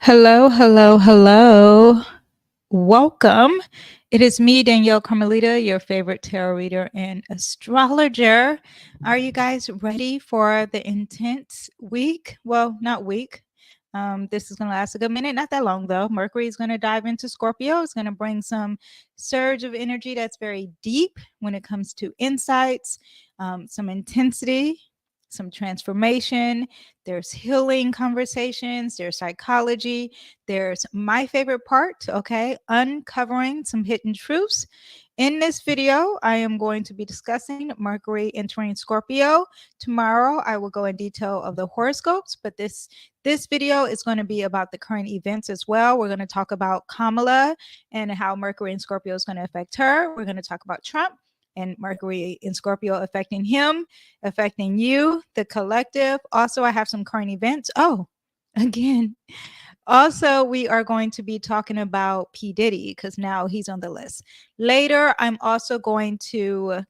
Hello, hello, hello. Welcome. It is me, Danyell Carmelita, your favorite tarot reader and astrologer. Are you guys ready for the intense week? Well, not week. This is going to last a good minute, not that long though. Mercury is going to dive into Scorpio. It's going to bring some surge of energy that's very deep when it comes to insights, some intensity, some transformation. There's healing conversations, there's psychology, there's my favorite part, okay, uncovering some hidden truths. In this video, I am going to be discussing Mercury entering Scorpio. Tomorrow, I will go in detail of the horoscopes, but this video is going to be about the current events as well. We're going to talk about Kamala and how Mercury in Scorpio is going to affect her. We're going to talk about Trump and Mercury in Scorpio affecting him, affecting you, the collective. Also, I have some current events. Oh, again. Also, we are going to be talking about P. Diddy because now he's on the list. Later, I'm also going to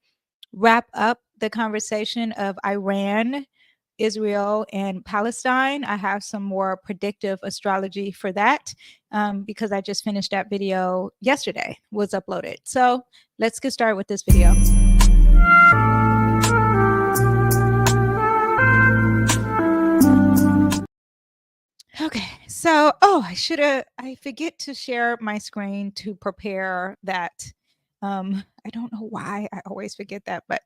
wrap up the conversation of Iran, Israel, and Palestine. I have some more predictive astrology for that because I just finished that video yesterday, was uploaded. So let's get started with this video. Okay, so I forget to share my screen to prepare that. I don't know why I always forget that, but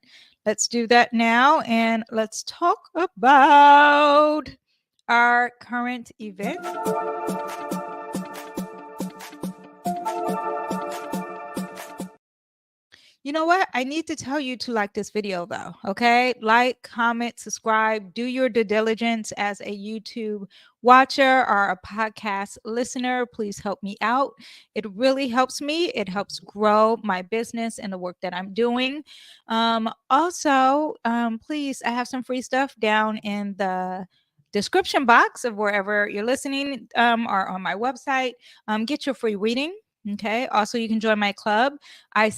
let's do that now and let's talk about our current event. You know what? I need to tell you to like this video though, okay? Like, comment, subscribe, do your due diligence as a YouTube watcher or a podcast listener. Please help me out. It really helps me. It helps grow my business and the work that I'm doing. Also, please, I have some free stuff down in the description box of wherever you're listening or on my website. Get your free reading. Okay. Also, you can join my club. I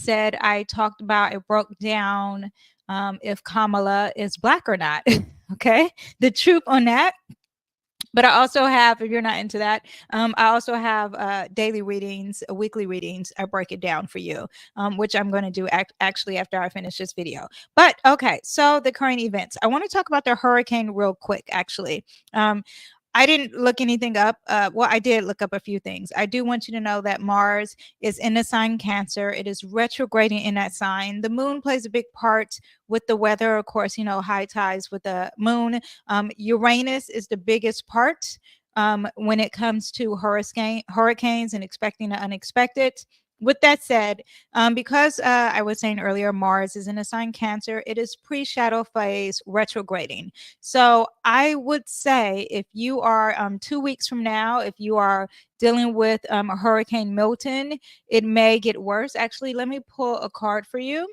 broke down if Kamala is Black or not. Okay. The truth on that. But I also have, if you're not into that, I also have daily readings, weekly readings. I break it down for you, which I'm going to do actually after I finish this video. But okay, so the current events. I want to talk about the hurricane real quick, actually. I didn't look anything up. Well, I did look up a few things. I do want you to know that Mars is in the sign Cancer. It is retrograding in that sign. The moon plays a big part with the weather. Of course, you know, high tides with the moon. Uranus is the biggest part when it comes to hurricanes and expecting the unexpected. With that said, because I was saying earlier, Mars is in a sign Cancer, it is pre-shadow phase retrograding. So I would say if you are 2 weeks from now, if you are dealing with Hurricane Milton, it may get worse. Actually, let me pull a card for you.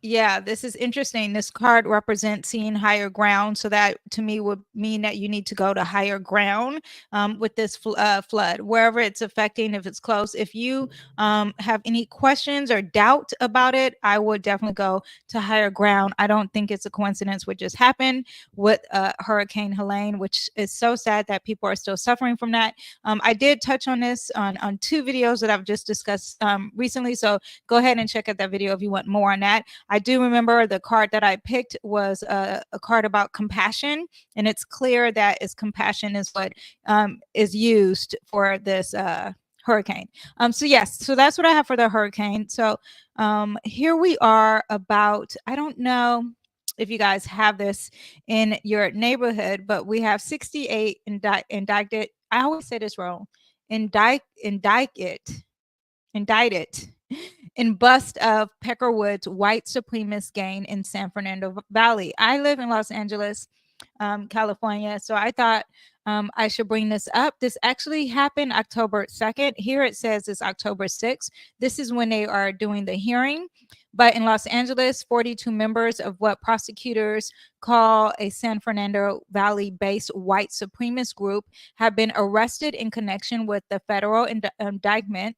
Yeah, this is interesting. This card represents seeing higher ground. So that to me would mean that you need to go to higher ground with this flood, wherever it's affecting, if it's close. If you have any questions or doubt about it, I would definitely go to higher ground. I don't think it's a coincidence what just happened with Hurricane Helene, which is so sad that people are still suffering from that. I did touch on this on 2 videos that I've just discussed recently. So go ahead and check out that video if you want more on that. I do remember the card that I picked was a card about compassion, and it's clear that compassion is what is used for this hurricane. So yes, so that's what I have for the hurricane. So here we are about, I don't know if you guys have this in your neighborhood, but we have 68 indicted. I always say this wrong. Indicted in bust of Peckerwood's white supremacist gang in San Fernando Valley. I live in Los Angeles, California, so I thought I should bring this up. This actually happened October 2nd. Here it says it's October 6th. This is when they are doing the hearing. But in Los Angeles, 42 members of what prosecutors call a San Fernando Valley-based white supremacist group have been arrested in connection with the federal indictment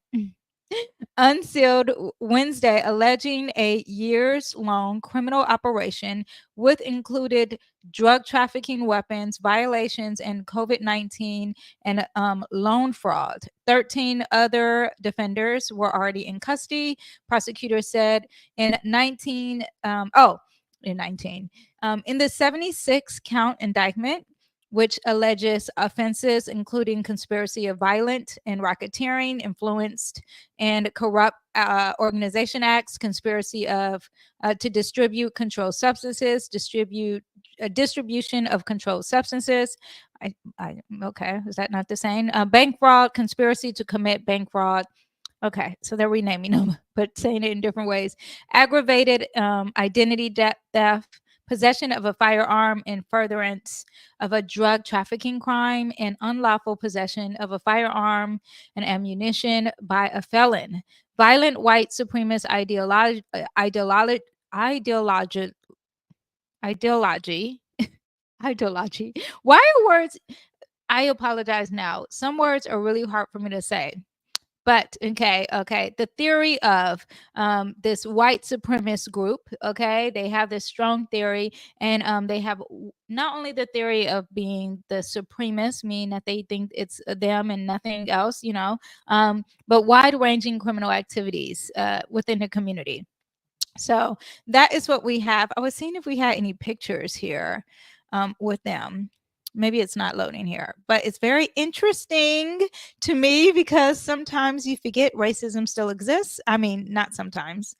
unsealed Wednesday, alleging a years-long criminal operation with included drug trafficking, weapons violations, and COVID-19 and loan fraud. 13 other defenders were already in custody. Prosecutors said in 19. In 19. In the 76 count indictment, which alleges offenses including conspiracy of violent and racketeering, influenced and corrupt organization acts, conspiracy of to distribute controlled substances, distribution of controlled substances. Okay, is that not the same? Bank fraud, conspiracy to commit bank fraud. Okay, so they're renaming them, but saying it in different ways. Aggravated identity theft, possession of a firearm in furtherance of a drug trafficking crime, and unlawful possession of a firearm and ammunition by a felon. Violent white supremacist ideology. Ideology. Why are words? I apologize now. Some words are really hard for me to say. But okay, the theory of this white supremacist group, okay, they have this strong theory, and they have not only the theory of being the supremacists, meaning that they think it's them and nothing else, but wide-ranging criminal activities within the community. So that is what we have. I was seeing if we had any pictures here with them. Maybe it's not loading here, but it's very interesting to me because sometimes you forget racism still exists. I mean, not sometimes.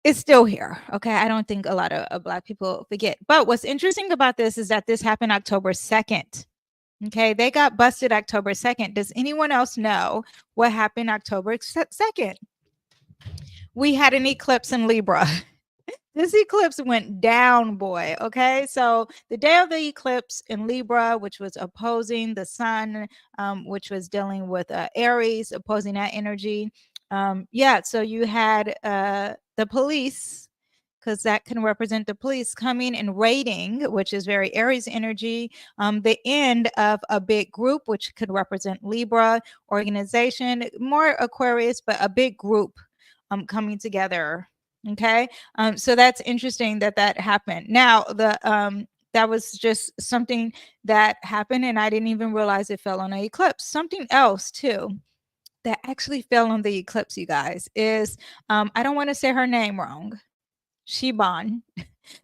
It's still here. Okay. I don't think a lot of Black people forget. But what's interesting about this is that this happened October 2nd. Okay. They got busted October 2nd. Does anyone else know what happened October 2nd? We had an eclipse in Libra. This eclipse went down, boy. Okay. So the day of the eclipse in Libra, which was opposing the sun, which was dealing with Aries, opposing that energy. So you had the police, because that can represent the police coming and raiding, which is very Aries energy. The end of a big group, which could represent Libra, organization, more Aquarius, but a big group coming together. Okay. So that's interesting that happened. Now that was just something that happened, and I didn't even realize it fell on an eclipse. Something else too that actually fell on the eclipse, you guys, is I don't want to say her name wrong. Shiban,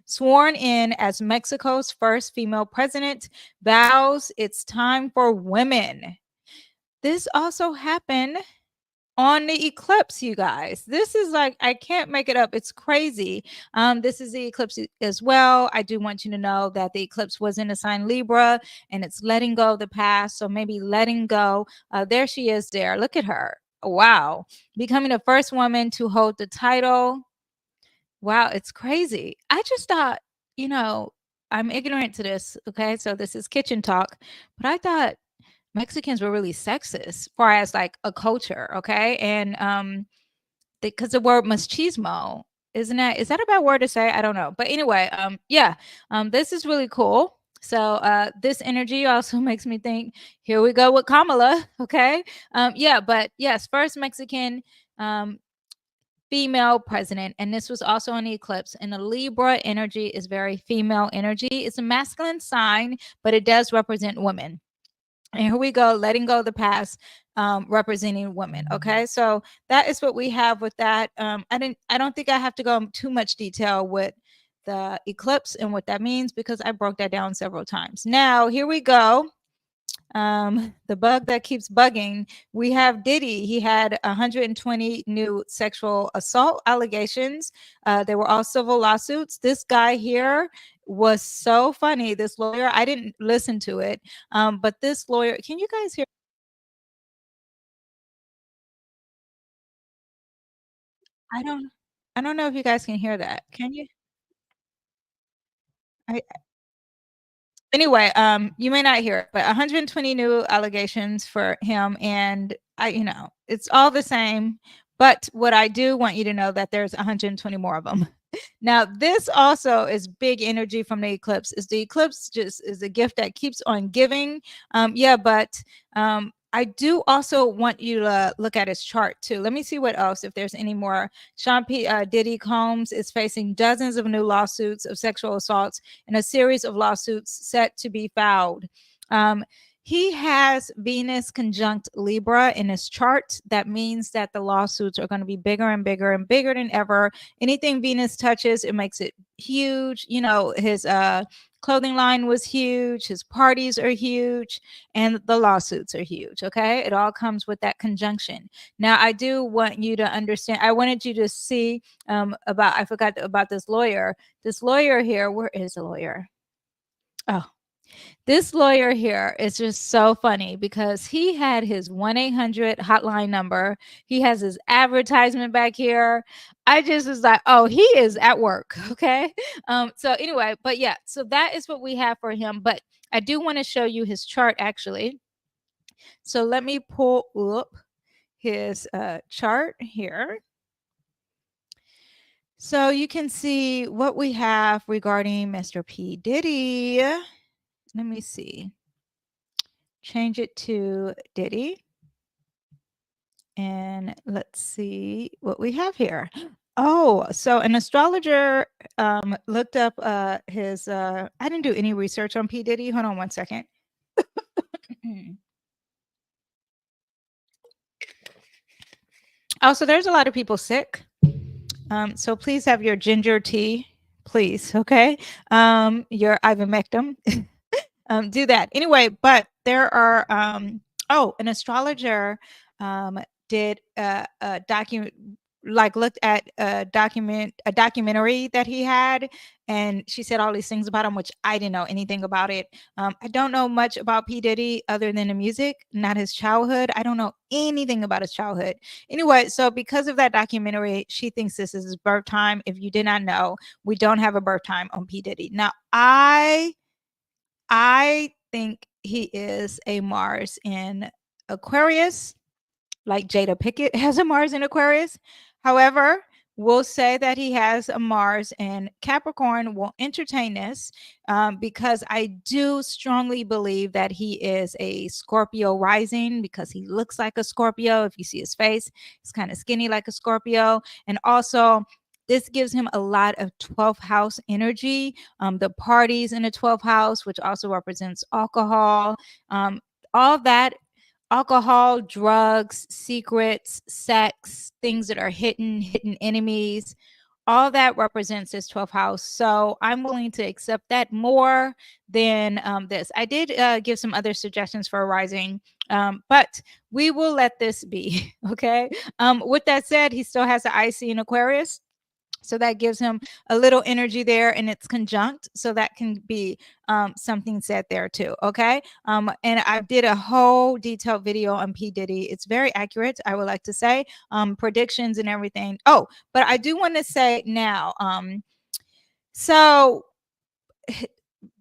sworn in as Mexico's first female president, vows it's time for women. This also happened on the eclipse, you guys. This is like, I can't make it up. It's crazy. This is the eclipse as well. I do want you to know that the eclipse was in the sign Libra, and it's letting go of the past. So maybe letting go. There she is there. Look at her. Wow. Becoming the first woman to hold the title. Wow, it's crazy. I just thought, I'm ignorant to this. Okay. So this is kitchen talk, but I thought Mexicans were really sexist as far as like a culture, okay? And because the word machismo, is that a bad word to say? I don't know. But anyway, this is really cool. So this energy also makes me think, here we go with Kamala, okay? But yes, first Mexican female president, and this was also an eclipse, and the Libra energy is very female energy. It's a masculine sign, but it does represent women. And here we go, letting go of the past, representing women. Okay, so that is what we have with that. I don't think I have to go into too much detail with the eclipse and what that means, because I broke that down several times. Now here we go. The bug that keeps bugging. We have Diddy. He had 120 new sexual assault allegations. They were all civil lawsuits. This guy here was so funny. This lawyer, I didn't listen to it, but this lawyer, can you guys hear? I don't, I don't know if you guys can hear that. Can you? I, Anyway, you may not hear it, but 120 new allegations for him, and it's all the same. But what I do want you to know that there's 120 more of them. Now, this also is big energy from the eclipse. Is the eclipse just is a gift that keeps on giving? But I do also want you to look at his chart too. Let me see what else, if there's any more. Diddy Combs is facing dozens of new lawsuits of sexual assaults and a series of lawsuits set to be filed. Um, he has Venus conjunct Libra in his chart. That means that the lawsuits are going to be bigger and bigger and bigger than ever. Anything Venus touches, it makes it huge. You know, his clothing line was huge, his parties are huge, and the lawsuits are huge. Okay, it all comes with that conjunction. Now I do want you to understand, I wanted you to see I forgot about this lawyer here. Where is the lawyer? Oh, this lawyer here is just so funny because he had his 1-800 hotline number. He has his advertisement back here. I just was like, oh, he is at work. Okay. So anyway, but yeah, so that is what we have for him. But I do want to show you his chart actually. So let me pull up his chart here. So you can see what we have regarding Mr. P. Diddy. Let me see. Change it to Diddy. And let's see what we have here. Oh, so an astrologer looked up his I didn't do any research on P. Diddy. Hold on one second. Oh, so there's a lot of people sick. So please have your ginger tea, please. Okay. Your ivermectin. Do that anyway. But there are an astrologer did a document, like looked at a documentary that he had, and she said all these things about him, which I didn't know anything about it. I don't know much about P. Diddy other than the music, not his childhood. I don't know anything about his childhood. Anyway, so because of that documentary, she thinks this is his birth time. If you did not know, we don't have a birth time on P. Diddy. Now, I think he is a Mars in Aquarius, like Jada Pickett has a Mars in Aquarius. However, we'll say that he has a Mars in Capricorn. We'll entertain this because I do strongly believe that he is a Scorpio rising because he looks like a Scorpio. If you see his face, he's kind of skinny like a Scorpio. And also, this gives him a lot of 12th house energy. The parties in the 12th house, which also represents alcohol, all that alcohol, drugs, secrets, sex, things that are hidden enemies, all that represents this 12th house. So I'm willing to accept that more than this. I did give some other suggestions for a rising, but we will let this be. Okay. With that said, he still has the IC in Aquarius. So that gives him a little energy there, and it's conjunct. So that can be something said there too. Okay. And I did a whole detailed video on P. Diddy. It's very accurate, I would like to say, predictions and everything. Oh, but I do want to say now, so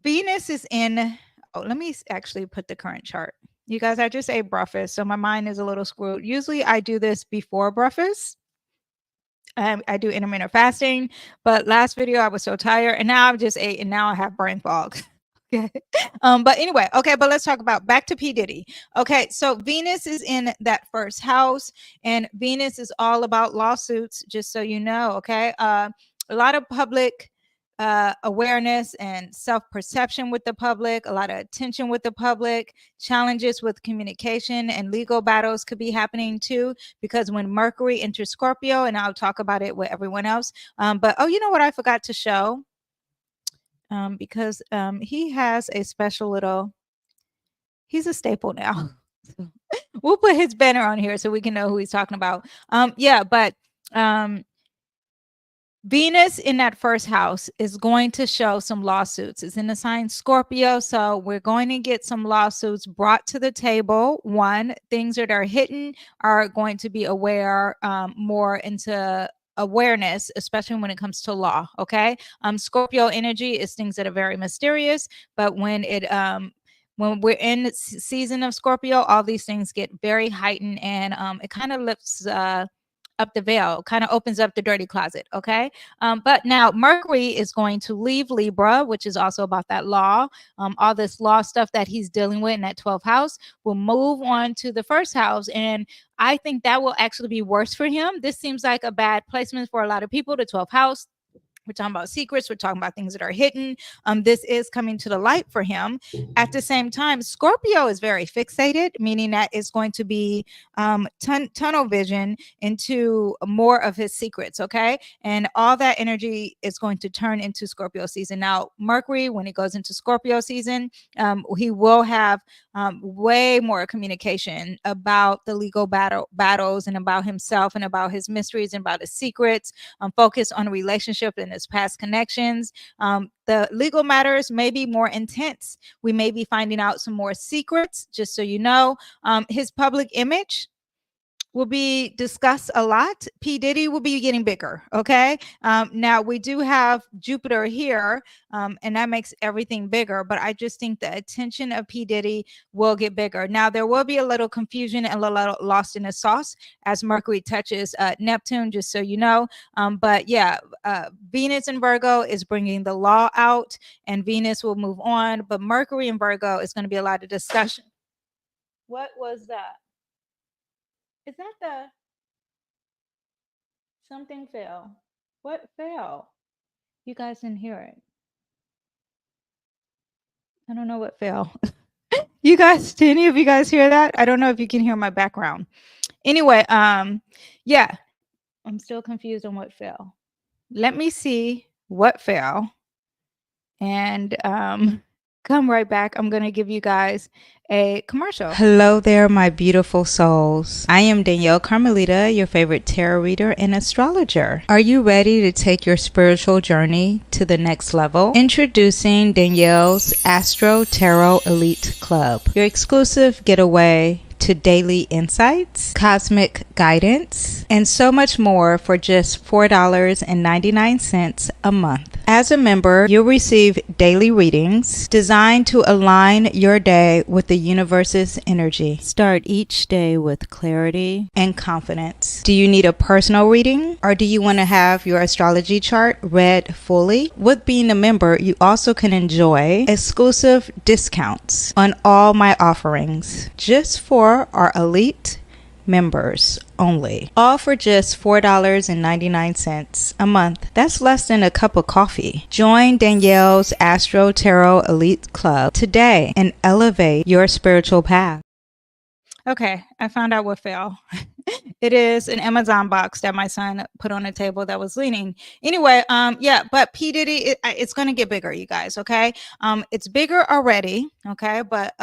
Venus is in, oh, let me actually put the current chart. You guys, I just ate breakfast, so my mind is a little screwed. Usually I do this before breakfast. I do intermittent fasting, but last video I was so tired, and now I've just ate, and now I have brain fog. Okay. But anyway, okay, but let's talk about back to P. Diddy. Okay, so Venus is in that first house, and Venus is all about lawsuits, just so you know. Okay. A lot of public awareness and self-perception with the public, a lot of attention with the public, challenges with communication and legal battles could be happening too, because when Mercury enters Scorpio, and I'll talk about it with everyone else. But oh, you know what I forgot to show? Because he has a special little, he's a staple now. We'll put his banner on here so we can know who he's talking about. Yeah, but Venus in that first house is going to show some lawsuits. It's in the sign Scorpio, so we're going to get some lawsuits brought to the table. One, things that are hidden are going to be aware more into awareness, especially when it comes to law. Okay. Scorpio energy is things that are very mysterious, but when we're in the season of Scorpio, all these things get very heightened, and it kind of lifts up the veil, kind of opens up the dirty closet. Okay. But now Mercury is going to leave Libra, which is also about that law. All this law stuff that he's dealing with in that 12th house will move on to the first house. And I think that will actually be worse for him. This seems like a bad placement for a lot of people, the 12th house. We're talking about secrets. We're talking about things that are hidden. This is coming to the light for him. At the same time, Scorpio is very fixated, meaning that it's going to be tunnel vision into more of his secrets. Okay. And all that energy is going to turn into Scorpio season. Now, Mercury, when it goes into Scorpio season, he will have way more communication about the legal battles and about himself and about his mysteries and about his secrets. Focus on a relationship and his past connections. The legal matters may be more intense. We may be finding out some more secrets, just so you know. His public image will be discussed a lot. P. Diddy will be getting bigger. Okay. Now we do have Jupiter here, and that makes everything bigger. But I just think the attention of P. Diddy will get bigger. Now there will be a little confusion and a little lost in the sauce as Mercury touches Neptune, just so you know. But yeah, Venus in Virgo is bringing the law out, and Venus will move on. But Mercury in Virgo is going to be a lot of discussion. What was that? Is that the something fell? What fell? You guys didn't hear it. I don't know what fell. You guys, did any of you guys hear that? I don't know if you can hear my background. Anyway, yeah, I'm still confused on what fell. Let me see what fell. And come right back. I'm going to give you guys a commercial. Hello there, my beautiful souls. I am Danyell Carmelita, your favorite tarot reader and astrologer. Are you ready to take your spiritual journey to the next level? Introducing Danyell's Astro Tarot Elite Club, your exclusive getaway to daily insights, cosmic guidance, and so much more for just $4.99 a month. As a member, you'll receive daily readings designed to align your day with the universe's energy. Start each day with clarity and confidence. Do you need a personal reading, or do you want to have your astrology chart read fully? With being a member, you also can enjoy exclusive discounts on all my offerings just for our elite members only, all for just $4.99 a month. That's less than a cup of coffee. Join Danyell's Astro Tarot Elite Club today and elevate your spiritual path. Okay, I found out what fell. It is an Amazon box that my son put on a table that was leaning. Anyway, yeah, but P. Diddy, it's going to get bigger, you guys, okay? It's bigger already, okay? But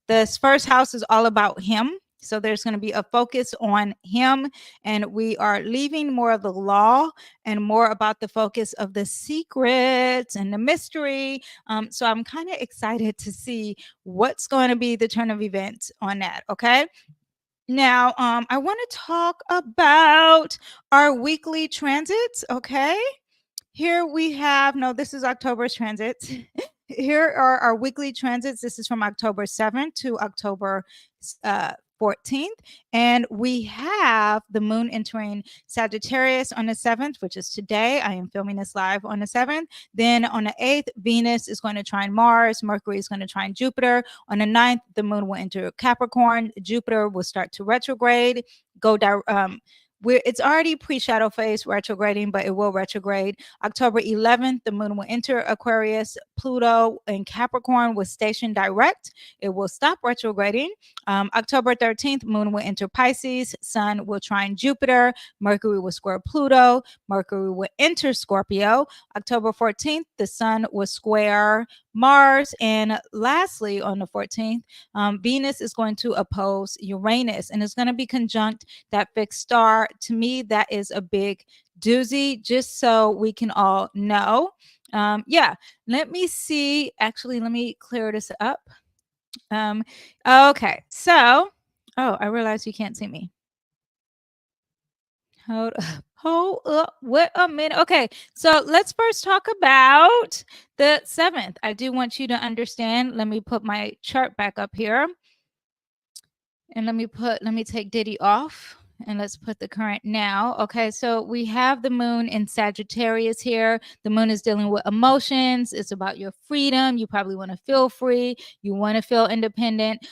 this first house is all about him. So there's going to be a focus on him, and we are leaving more of the law and more about the focus of the secrets and the mystery. So I'm kind of excited to see what's going to be the turn of events on that. Okay. Now, I want to talk about our weekly transits. Okay. Here we have, no, this is October's transits. Here are our weekly transits. This is from October 7th to October 14th. And we have the moon entering Sagittarius on the 7th, which is today. I am filming this live on the 7th. Then on the 8th, Venus is going to trine Mars. Mercury is going to trine Jupiter. On the 9th, the moon will enter Capricorn. Jupiter will start to retrograde, it's already pre-shadow phase retrograding, but it will retrograde. October 11th, the moon will enter Aquarius. Pluto in Capricorn will station direct. It will stop retrograding. October 13th, moon will enter Pisces. Sun will trine Jupiter. Mercury will square Pluto. Mercury will enter Scorpio. October 14th, the sun will square Mars. And lastly, on the 14th, Venus is going to oppose Uranus, and it's going to be conjunct that fixed star. To me, that is a big doozy, just so we can all know. Yeah, let me see. Actually, let me clear this up. Okay, so, oh, I realize you can't see me. Hold up, wait a minute. Okay, so let's first talk about the 7th. I do want you to understand. Let me put my chart back up here. And let me take Diddy off. And let's put the current now. Okay, so we have the moon in Sagittarius here. The moon is dealing with emotions. It's about your freedom. You probably want to feel free. You want to feel independent.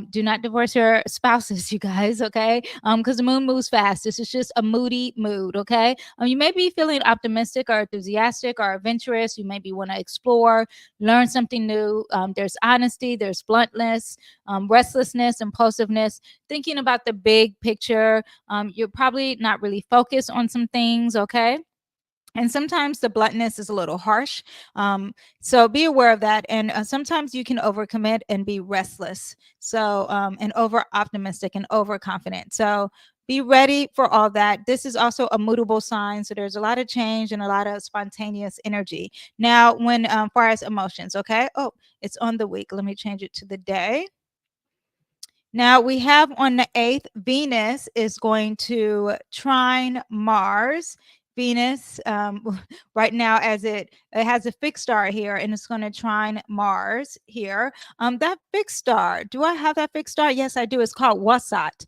Do not divorce your spouses, you guys, okay? Because the moon moves fast. This is just a moody mood, okay? You may be feeling optimistic or enthusiastic or adventurous. You maybe want to explore, learn something new. There's honesty, there's bluntness, restlessness, impulsiveness, thinking about the big picture. You're probably not really focused on some things, okay? And sometimes the bluntness is a little harsh. So be aware of that. And sometimes you can overcommit and be restless. So, and over optimistic and overconfident. So be ready for all that. This is also a mutable sign. So there's a lot of change and a lot of spontaneous energy. Now, when far as emotions, okay? Oh, it's on the week. Let me change it to the day. Now we have on the 8th, Venus is going to trine Mars. Venus, right now, as it has a fixed star here, and it's going to trine Mars here. That fixed star, do I have that fixed star? Yes, I do. It's called Wasat.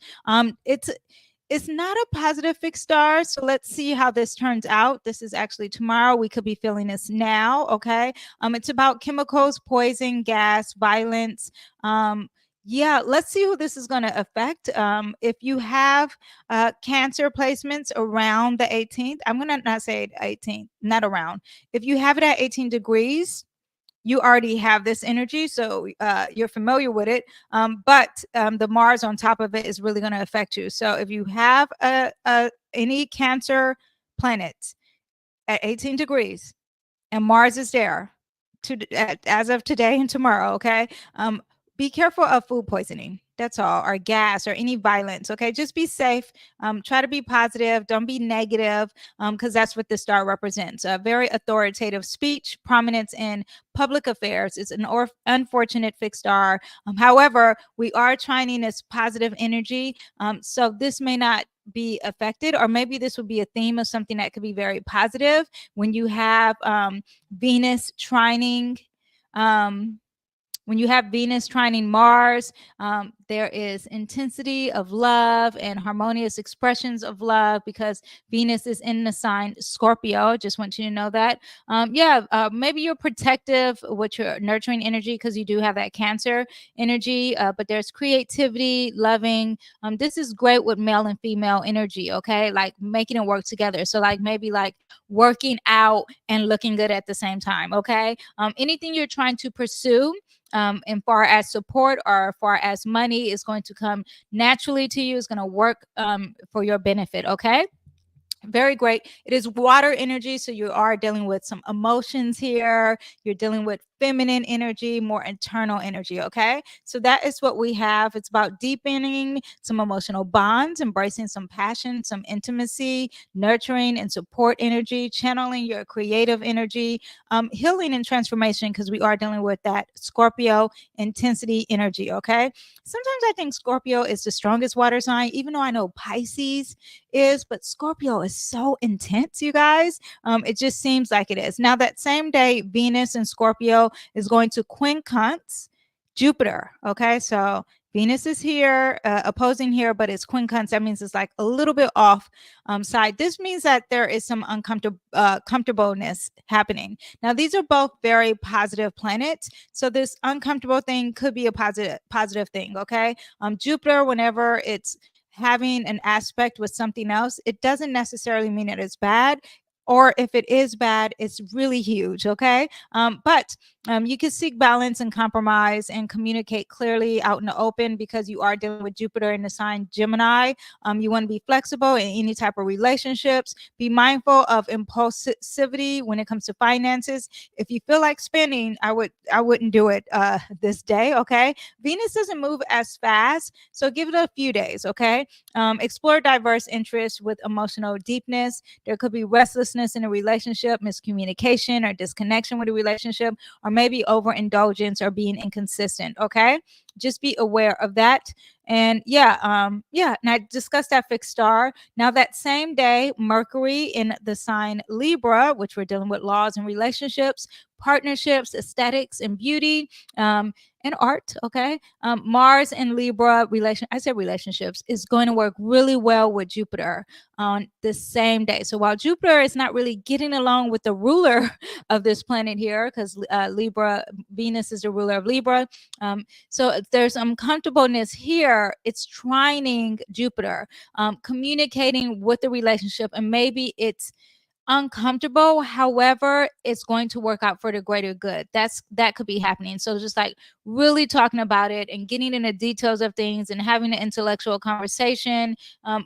It's not a positive fixed star, so let's see how this turns out. This is actually tomorrow. We could be feeling this now, okay? It's about chemicals, poison, gas, violence. Yeah, let's see who this is going to affect. If you have Cancer placements around the 18th, I'm going to not say 18th, not around. If you have it at 18 degrees, you already have this energy, so you're familiar with it. But the Mars on top of it is really going to affect you. So if you have any Cancer planets at 18 degrees and Mars is there as of today and tomorrow, okay? Be careful of food poisoning. That's all, or gas, or any violence. Okay, just be safe. Try to be positive. Don't be negative, because that's what the star represents. A very authoritative speech, prominence in public affairs. It's an unfortunate fixed star. However, we are trining this positive energy, so this may not be affected, or maybe this would be a theme of something that could be very positive when you have Venus trining. When you have Venus trining Mars, there is intensity of love and harmonious expressions of love because Venus is in the sign Scorpio. Just want you to know that. Maybe you're protective with your nurturing energy because you do have that Cancer energy, but there's creativity, loving. This is great with male and female energy, okay? Like making it work together. So like maybe like working out and looking good at the same time, okay? Anything you're trying to pursue, and far as support or far as money is going to come naturally to you, is going to work for your benefit, okay? Very great. It is water energy, so you are dealing with some emotions here. You're dealing with feminine energy, more internal energy, okay? So that is what we have. It's about deepening some emotional bonds, embracing some passion, some intimacy, nurturing and support energy, channeling your creative energy, healing and transformation, because we are dealing with that Scorpio intensity energy, okay? Sometimes I think Scorpio is the strongest water sign, even though I know Pisces is, but Scorpio is so intense, you guys. It just seems like it is. Now, that same day, Venus and Scorpio is going to quincunx Jupiter. Okay, so Venus is here, opposing here, but it's quincunx. That means it's like a little bit off side. This means that there is some comfortableness happening. Now, these are both very positive planets, so this uncomfortable thing could be a positive thing. Okay, Jupiter, whenever it's having an aspect with something else, it doesn't necessarily mean it is bad. Or if it is bad, it's really huge, okay? But you can seek balance and compromise and communicate clearly out in the open because you are dealing with Jupiter in the sign Gemini. You want to be flexible in any type of relationships. Be mindful of impulsivity when it comes to finances. If you feel like spending, I wouldn't do it this day, okay? Venus doesn't move as fast, so give it a few days, okay? Explore diverse interests with emotional deepness. There could be restlessness in a relationship, miscommunication or disconnection with a relationship, or maybe overindulgence or being inconsistent, okay? Just be aware of that. And and I discussed that fixed star. Now, that same day, Mercury in the sign Libra, which we're dealing with laws and relationships, partnerships, aesthetics, and beauty. And art, okay? Mars and Libra relationships is going to work really well with Jupiter on the same day. So while Jupiter is not really getting along with the ruler of this planet here, because Libra, Venus is the ruler of Libra. So there's uncomfortableness here. It's trining Jupiter, communicating with the relationship, and maybe it's uncomfortable. However, it's going to work out for the greater good. That could be happening. So just like really talking about it and getting in the details of things and having an intellectual conversation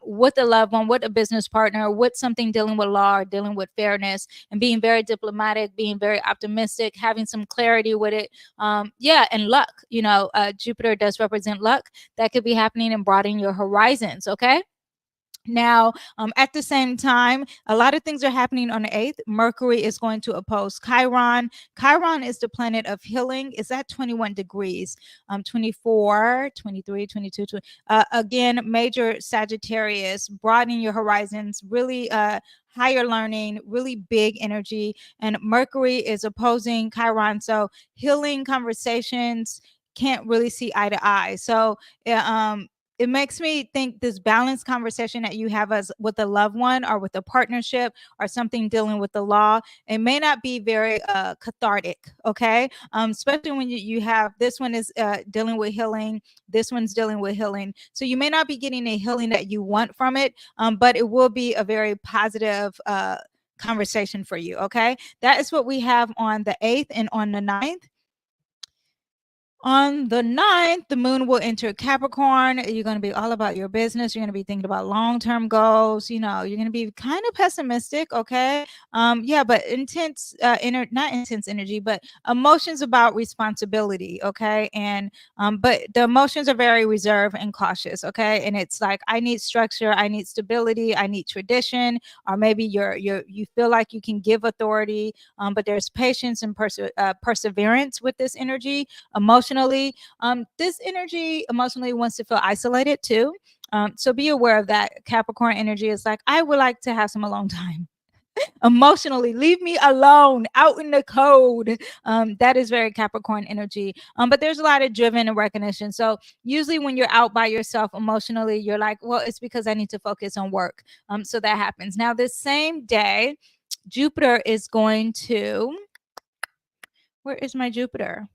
with a loved one, with a business partner, with something dealing with law or dealing with fairness, and being very diplomatic, being very optimistic, having some clarity with it. And luck. Jupiter does represent luck. That could be happening and broadening your horizons. Okay. Now, at the same time, a lot of things are happening on the 8th. Mercury is going to oppose Chiron. Chiron is the planet of healing. It's at 21 degrees, 24, 23, 22. Again, major Sagittarius, broadening your horizons, really higher learning, really big energy. And Mercury is opposing Chiron. So healing conversations can't really see eye to eye. So, it makes me think this balanced conversation that you have as with a loved one or with a partnership or something dealing with the law, it may not be very cathartic. Okay. Especially when you have this one is dealing with healing, this one's dealing with healing, so you may not be getting the healing that you want from it, but it will be a very positive conversation for you. Okay. That is what we have on the 8th. And on the 9th, on the 9th, the moon will enter Capricorn. You're going to be all about your business. You're going to be thinking about long-term goals. You're going to be kind of pessimistic. Okay. But intense, not intense energy, but emotions about responsibility. Okay. And, but the emotions are very reserved and cautious. Okay. And it's like, I need structure. I need stability. I need tradition. Or maybe you feel like you can give authority, but there's patience and perseverance with this energy. Emotionally, this energy emotionally wants to feel isolated too. So be aware of that. Capricorn energy is like, I would like to have some alone time. Emotionally, leave me alone, out in the cold. That is very Capricorn energy. But there's a lot of driven and recognition. So usually when you're out by yourself emotionally, you're like, well, it's because I need to focus on work. So that happens. Now, this same day, Jupiter is going to, where is my Jupiter?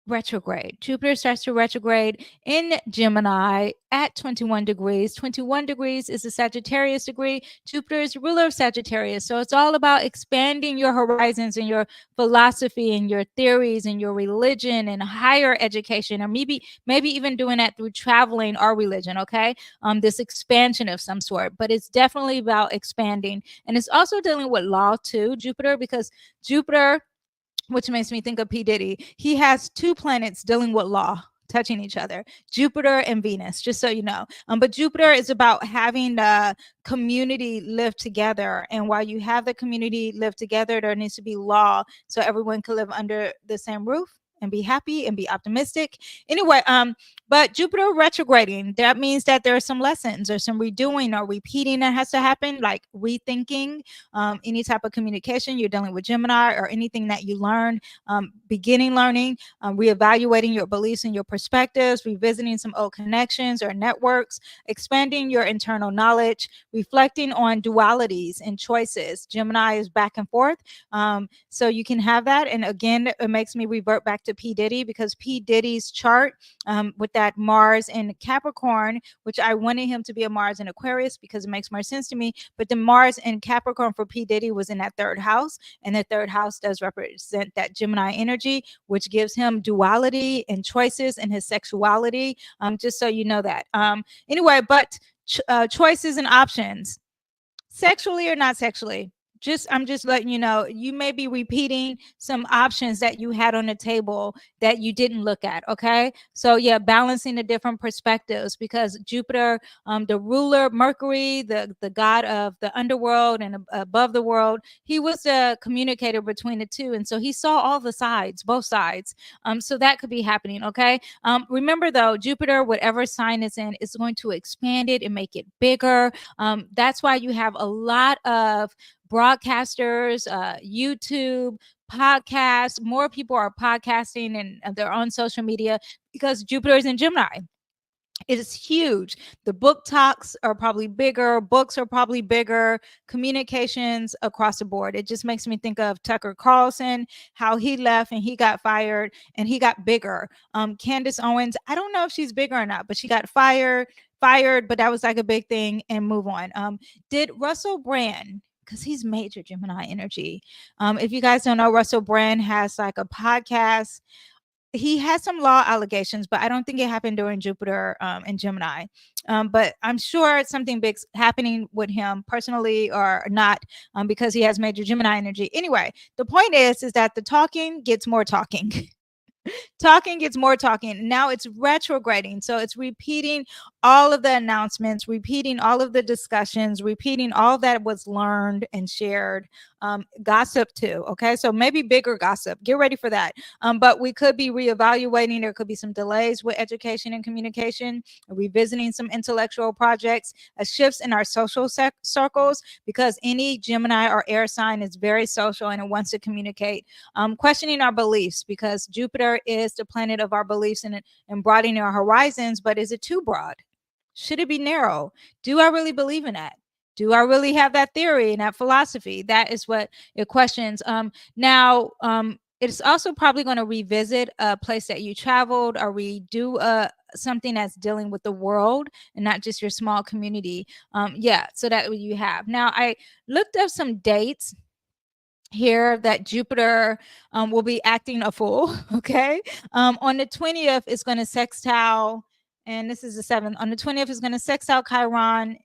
Retrograde. Jupiter starts to retrograde in Gemini at 21 degrees. 21 degrees is a Sagittarius degree. Jupiter is ruler of Sagittarius. So it's all about expanding your horizons and your philosophy and your theories and your religion and higher education, or maybe even doing that through traveling or religion. Okay. This expansion of some sort, but it's definitely about expanding. And it's also dealing with law too, Jupiter, because Jupiter, which makes me think of P. Diddy. He has two planets dealing with law, touching each other, Jupiter and Venus, just so you know. But Jupiter is about having the community live together. And while you have the community live together, there needs to be law so everyone can live under the same roof and be happy and be optimistic. Anyway, but Jupiter retrograding, that means that there are some lessons or some redoing or repeating that has to happen, like rethinking any type of communication you're dealing with Gemini, or anything that you learned, beginning learning, reevaluating your beliefs and your perspectives, revisiting some old connections or networks, expanding your internal knowledge, reflecting on dualities and choices. Gemini is back and forth. So you can have that. And again, it makes me revert back to P. Diddy, because P. Diddy's chart with that Mars in Capricorn, which I wanted him to be a Mars in Aquarius because it makes more sense to me. But the Mars in Capricorn for P. Diddy was in that 3rd house. And the 3rd house does represent that Gemini energy, which gives him duality and choices in his sexuality. Just so you know that. Anyway, but choices and options, sexually or not sexually. I'm just letting you know, you may be repeating some options that you had on the table that you didn't look at. Okay. So yeah, balancing the different perspectives, because Jupiter, the ruler, Mercury, the god of the underworld and above the world, he was the communicator between the two. And so he saw all the sides, both sides. So that could be happening. Okay. Remember though, Jupiter, whatever sign it's in, is going to expand it and make it bigger. That's why you have a lot of broadcasters, YouTube, podcasts. More people are podcasting and they're on social media because Jupiter is in Gemini. It is huge. The book talks are probably bigger, books are probably bigger, communications across the board. It just makes me think of Tucker Carlson, how he left and he got fired and he got bigger. Candace Owens, I don't know if she's bigger or not, but she got fired, but that was like a big thing and move on. Did Russell Brand, because he's major Gemini energy. If you guys don't know, Russell Brand has like a podcast. He had some law allegations, but I don't think it happened during Jupiter and Gemini. But I'm sure something big's happening with him personally or not, because he has major Gemini energy. Anyway, the point is that the talking gets more talking. Talking gets more talking. Now it's retrograding. So it's repeating all of the announcements, repeating all of the discussions, repeating all that was learned and shared. Gossip too. Okay. So maybe bigger gossip. Get ready for that. But we could be reevaluating. There could be some delays with education and communication, revisiting some intellectual projects, shifts in our social circles, because any Gemini or air sign is very social and it wants to communicate. Questioning our beliefs, because Jupiter is the planet of our beliefs and broadening our horizons, but is it too broad? Should it be narrow? Do I really believe in that? Do I really have that theory and that philosophy? That is what it questions. Now, it's also probably going to revisit a place that you traveled or redo something that's dealing with the world and not just your small community. Yeah, so that you have. Now, I looked up some dates here that Jupiter will be acting a fool. Okay. On the 20th, it's going to sextile, and this is the 7th. On the 20th, it's going to sextile Chiron.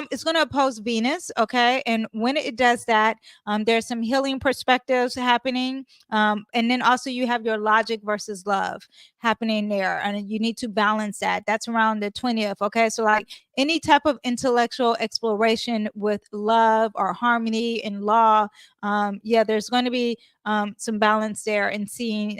It's going to oppose Venus. Okay. And when it does that, there's some healing perspectives happening. And then also you have your logic versus love happening there. And you need to balance that. That's around the 20th. Okay. So, like any type of intellectual exploration with love or harmony in law, yeah, there's going to be some balance there and seeing,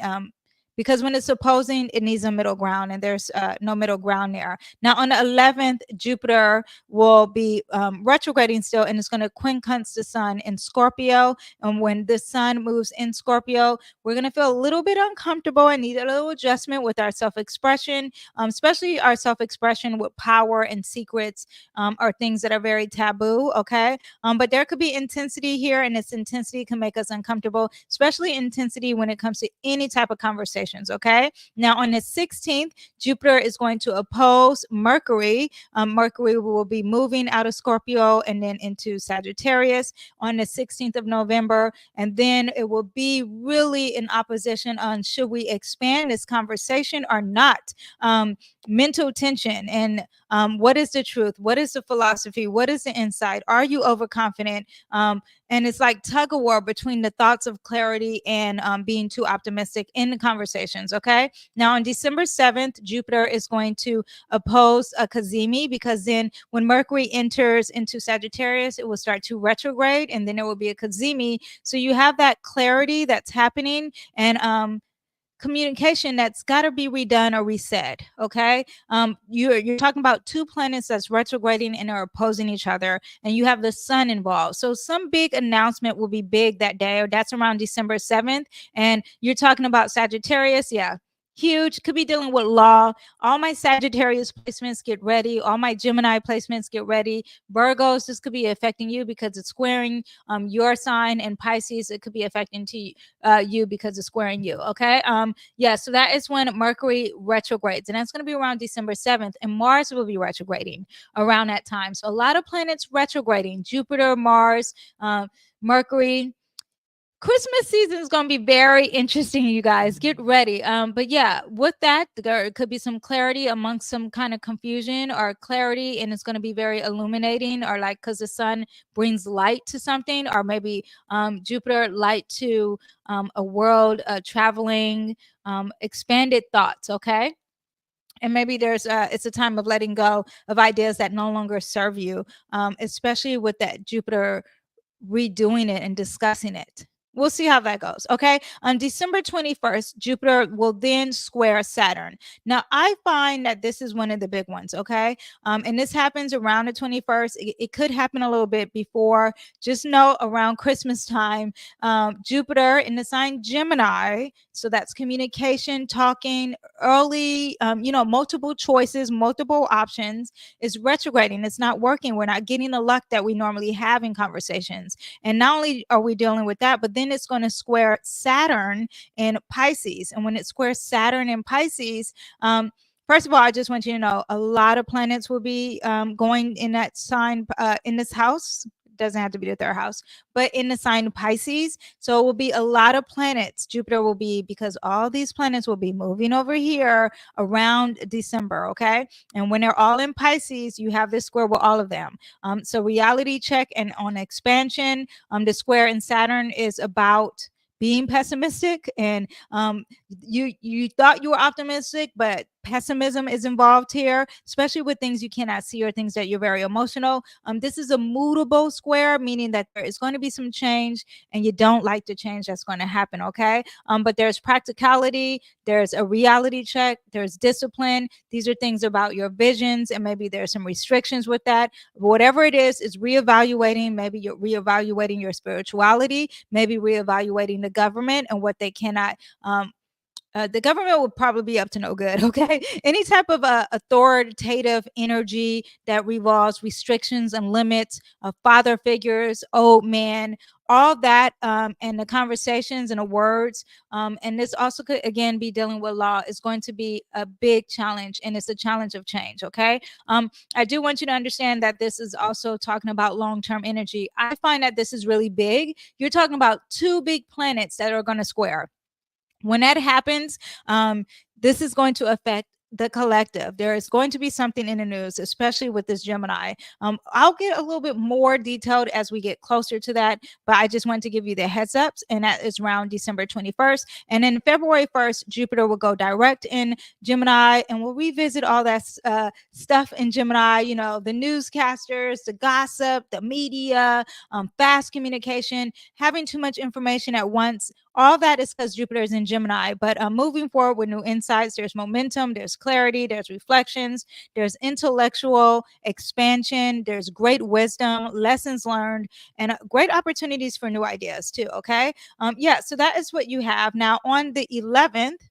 because when it's opposing, it needs a middle ground, and there's no middle ground there. Now, on the 11th, Jupiter will be retrograding still, and it's going to quincunx the sun in Scorpio. And when the sun moves in Scorpio, we're going to feel a little bit uncomfortable and need a little adjustment with our self-expression, especially our self-expression with power and secrets, are things that are very taboo. Okay. But there could be intensity here, and this intensity can make us uncomfortable, especially intensity when it comes to any type of conversations. Okay. Now, on the 16th, Jupiter is going to oppose Mercury. Mercury will be moving out of Scorpio and then into Sagittarius on the 16th of November. And then it will be really in opposition on should we expand this conversation or not. Mental tension and what is the truth? What is the philosophy? What is the insight? Are you overconfident? And it's like tug of war between the thoughts of clarity and being too optimistic in the conversations. Okay. Now, on December 7th, Jupiter is going to oppose a Cazimi, because then when Mercury enters into Sagittarius, it will start to retrograde, and then there will be a Cazimi. So you have that clarity that's happening, and communication that's got to be redone or reset. Okay. You're talking about two planets that's retrograding and are opposing each other, and you have the sun involved. So some big announcement will be big that day, or that's around December 7th. And you're talking about Sagittarius. Yeah, huge. Could be dealing with law. All my Sagittarius placements, get ready. All my Gemini placements, get ready. Virgos, this could be affecting you because it's squaring your sign, and Pisces, it could be affecting you because it's squaring you. Okay. Yeah, so that is when Mercury retrogrades, and that's going to be around December 7th, and Mars will be retrograding around that time. So a lot of planets retrograding: Jupiter, Mars, Mercury. Christmas season is going to be very interesting, you guys. Get ready. But yeah, with that, there could be some clarity amongst some kind of confusion or clarity, and it's going to be very illuminating, or like because the sun brings light to something, or maybe Jupiter light to a world, traveling, expanded thoughts. Okay. And maybe there's it's a time of letting go of ideas that no longer serve you, especially with that Jupiter redoing it and discussing it. We'll see how that goes. Okay. On December 21st, Jupiter will then square Saturn. Now, I find that this is one of the big ones. Okay. And this happens around the 21st. It could happen a little bit before. Just know around Christmas time, Jupiter in the sign Gemini. So that's communication, talking, early, multiple choices, multiple options is retrograding. It's not working. We're not getting the luck that we normally have in conversations. And not only are we dealing with that, but then it's going to square Saturn in Pisces. And when it squares Saturn in Pisces, first of all, I just want you to know a lot of planets will be going in that sign in this house. Doesn't have to be the third house, but in the sign Pisces. So it will be a lot of planets. Jupiter will be, because all these planets will be moving over here around December. Okay. And when they're all in Pisces, you have this square with all of them. So reality check and on expansion, the square in Saturn is about being pessimistic, and you thought you were optimistic, but pessimism is involved here, especially with things you cannot see or things that you're very emotional. This is a movable square, meaning that there is going to be some change, and you don't like the change that's going to happen. Okay. But there's practicality, there's a reality check, there's discipline. These are things about your visions, and maybe there's some restrictions with that. Whatever it is reevaluating. Maybe you're reevaluating your spirituality, maybe reevaluating the government and what they cannot. The government would probably be up to no good. Okay. Any type of authoritative energy that revolves restrictions and limits of father figures, old man, all that, and the conversations and the words. And this also could, again, be dealing with law, is going to be a big challenge. And it's a challenge of change. Okay. I do want you to understand that this is also talking about long term energy. I find that this is really big. You're talking about two big planets that are going to square. When that happens, this is going to affect the collective. There is going to be something in the news, especially with this Gemini. I'll get a little bit more detailed as we get closer to that, but I just wanted to give you the heads ups, and that is around December 21st. And then February 1st, Jupiter will go direct in Gemini, and we'll revisit all that stuff in Gemini, the newscasters, the gossip, the media, fast communication, having too much information at once. All that is because Jupiter is in Gemini. But moving forward with new insights, there's momentum, there's clarity, there's reflections, there's intellectual expansion, there's great wisdom, lessons learned, and great opportunities for new ideas too. Okay. So that is what you have. Now on the 11th,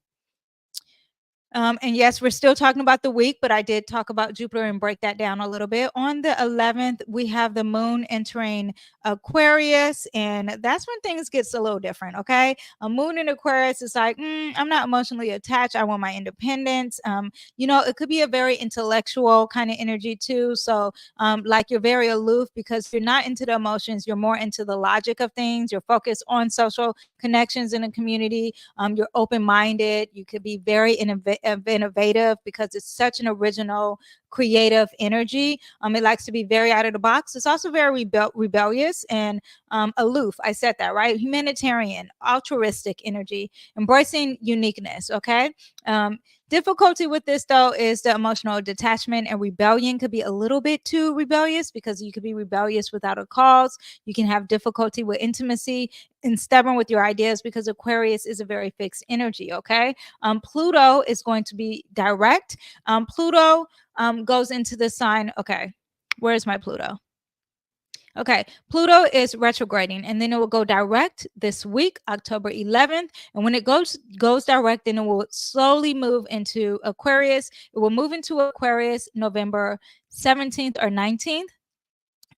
and yes, we're still talking about the week, but I did talk about Jupiter and break that down a little bit. On the 11th, we have the moon entering Aquarius, and that's when things gets a little different. Okay. A moon in Aquarius is like, I'm not emotionally attached. I want my independence. It could be a very intellectual kind of energy too. So like you're very aloof because you're not into the emotions. You're more into the logic of things. You're focused on social connections in the community. You're open-minded. You could be very innovative because it's such an original, creative energy. It likes to be very out of the box. It's also very rebellious and aloof. I said that, right? Humanitarian, altruistic energy, embracing uniqueness. Okay. Difficulty with this though is the emotional detachment, and rebellion could be a little bit too rebellious because you could be rebellious without a cause. You can have difficulty with intimacy and stubborn with your ideas because Aquarius is a very fixed energy. Okay. Pluto is going to be direct. Pluto goes into the sign. Okay. Where's my Pluto? Okay, Pluto is retrograding, and then it will go direct this week, October 11th. And when it goes direct, then it will slowly move into Aquarius. It will move into Aquarius November 17th or 19th.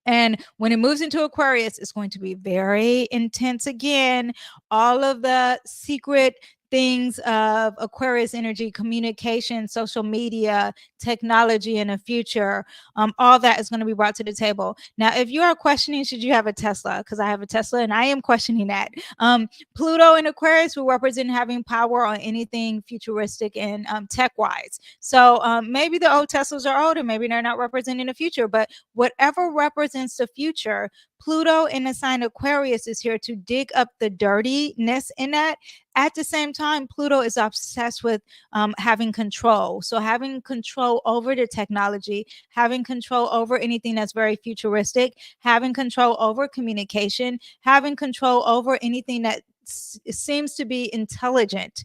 And when it moves into Aquarius, it's going to be very intense again. All of the secret things of Aquarius energy, communication, social media, technology in the future, all that is going to be brought to the table. Now, if you are questioning, should you have a Tesla? Because I have a Tesla and I am questioning that. Pluto in Aquarius will represent having power on anything futuristic and tech-wise. So maybe the old Teslas are old and maybe they're not representing the future, but whatever represents the future, Pluto in the sign Aquarius is here to dig up the dirtiness in that. At the same time, Pluto is obsessed with having control. So having control over the technology, having control over anything that's very futuristic, having control over communication, having control over anything that seems to be intelligent,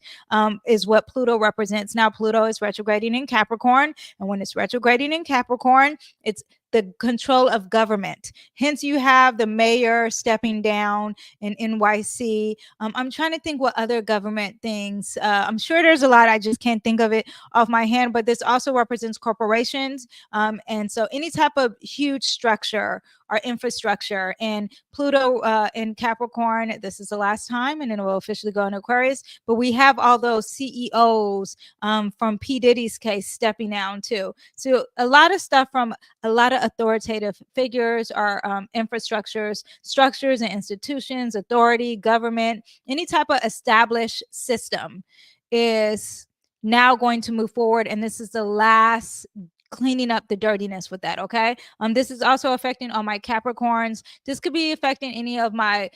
is what Pluto represents. Now, Pluto is retrograding in Capricorn, and when it's retrograding in Capricorn, it's the control of government. Hence, you have the mayor stepping down in NYC. I'm trying to think what other government things. I'm sure there's a lot. I just can't think of it off my hand. But this also represents corporations, and so any type of huge structure or infrastructure. And Pluto in Capricorn, this is the last time, and then it will officially go in Aquarius. But we have all those CEOs from P. Diddy's case stepping down too. So a lot of stuff from a lot of authoritative figures or infrastructures, structures and institutions, authority, government, any type of established system is now going to move forward. And this is the last cleaning up the dirtiness with that. Okay. This is also affecting all my Capricorns. This could be affecting any of my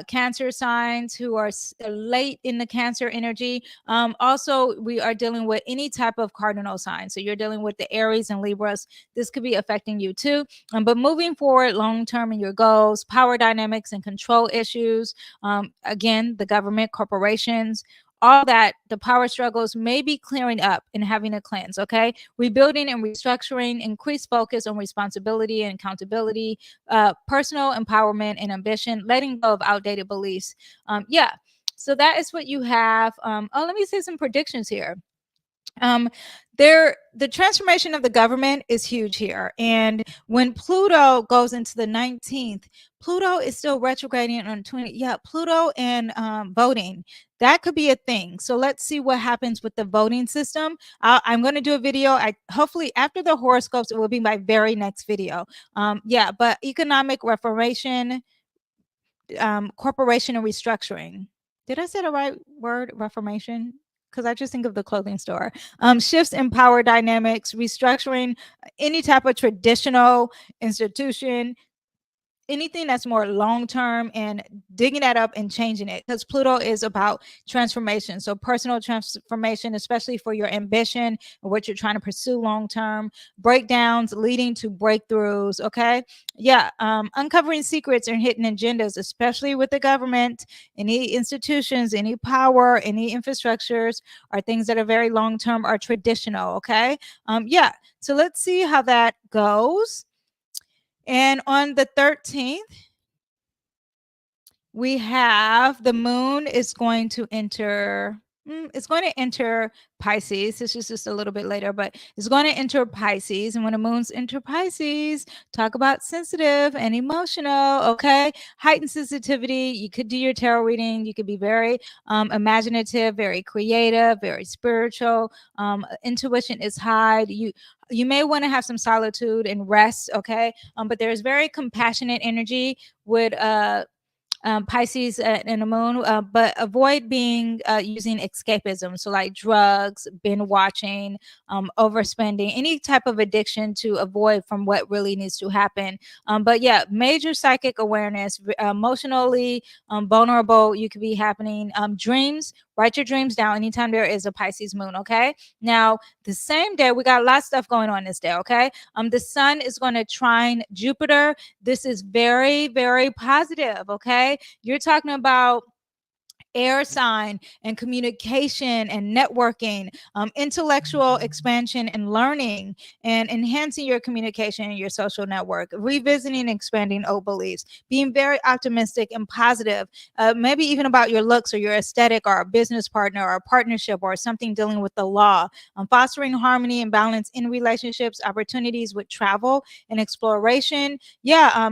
Cancer signs who are late in the Cancer energy. Also, we are dealing with any type of cardinal sign. So you're dealing with the Aries and Libras. This could be affecting you too. But moving forward, long term in your goals, power dynamics and control issues. Again, the government, corporations, all that, the power struggles may be clearing up and having a cleanse. Okay. Rebuilding and restructuring, increased focus on responsibility and accountability, personal empowerment and ambition, letting go of outdated beliefs. Yeah. So that is what you have. Let me say some predictions here. The transformation of the government is huge here. And when Pluto goes into the 19th, Pluto is still retrograding on 20. Yeah, Pluto and voting. That could be a thing. So let's see what happens with the voting system. I'm going to do a video. Hopefully after the horoscopes, it will be my very next video. Yeah, but economic reformation, corporation and restructuring. Did I say the right word? Reformation? Because I just think of the clothing store. Shifts in power dynamics, restructuring any type of traditional institution, anything that's more long term, and digging that up and changing it, because Pluto is about transformation. So personal transformation, especially for your ambition and what you're trying to pursue long term, breakdowns leading to breakthroughs. Okay. Yeah. Uncovering secrets and hidden agendas, especially with the government, any institutions, any power, any infrastructures, are things that are very long term or traditional. Okay. Yeah. So let's see how that goes. And on the 13th, we have the moon is going to enter. It's going to enter Pisces. This is just a little bit later, but it's going to enter Pisces. And when the moons enter Pisces, talk about sensitive and emotional. Okay. Heightened sensitivity. You could do your tarot reading. You could be very imaginative, very creative, very spiritual. Intuition is high. You may want to have some solitude and rest. Okay. But there's very compassionate energy with Pisces and the moon, but avoid being using escapism. So like drugs, binge watching, overspending, any type of addiction to avoid from what really needs to happen. But yeah, major psychic awareness, emotionally vulnerable. You could be happening. Dreams, write your dreams down anytime there is a Pisces moon. Okay. Now, the same day, we got a lot of stuff going on this day. Okay. The sun is going to trine Jupiter. This is very, very positive. Okay. You're talking about air sign and communication and networking, intellectual expansion and learning, and enhancing your communication and your social network, revisiting and expanding old beliefs, being very optimistic and positive, maybe even about your looks or your aesthetic or a business partner or a partnership or something dealing with the law, fostering harmony and balance in relationships, opportunities with travel and exploration. Yeah,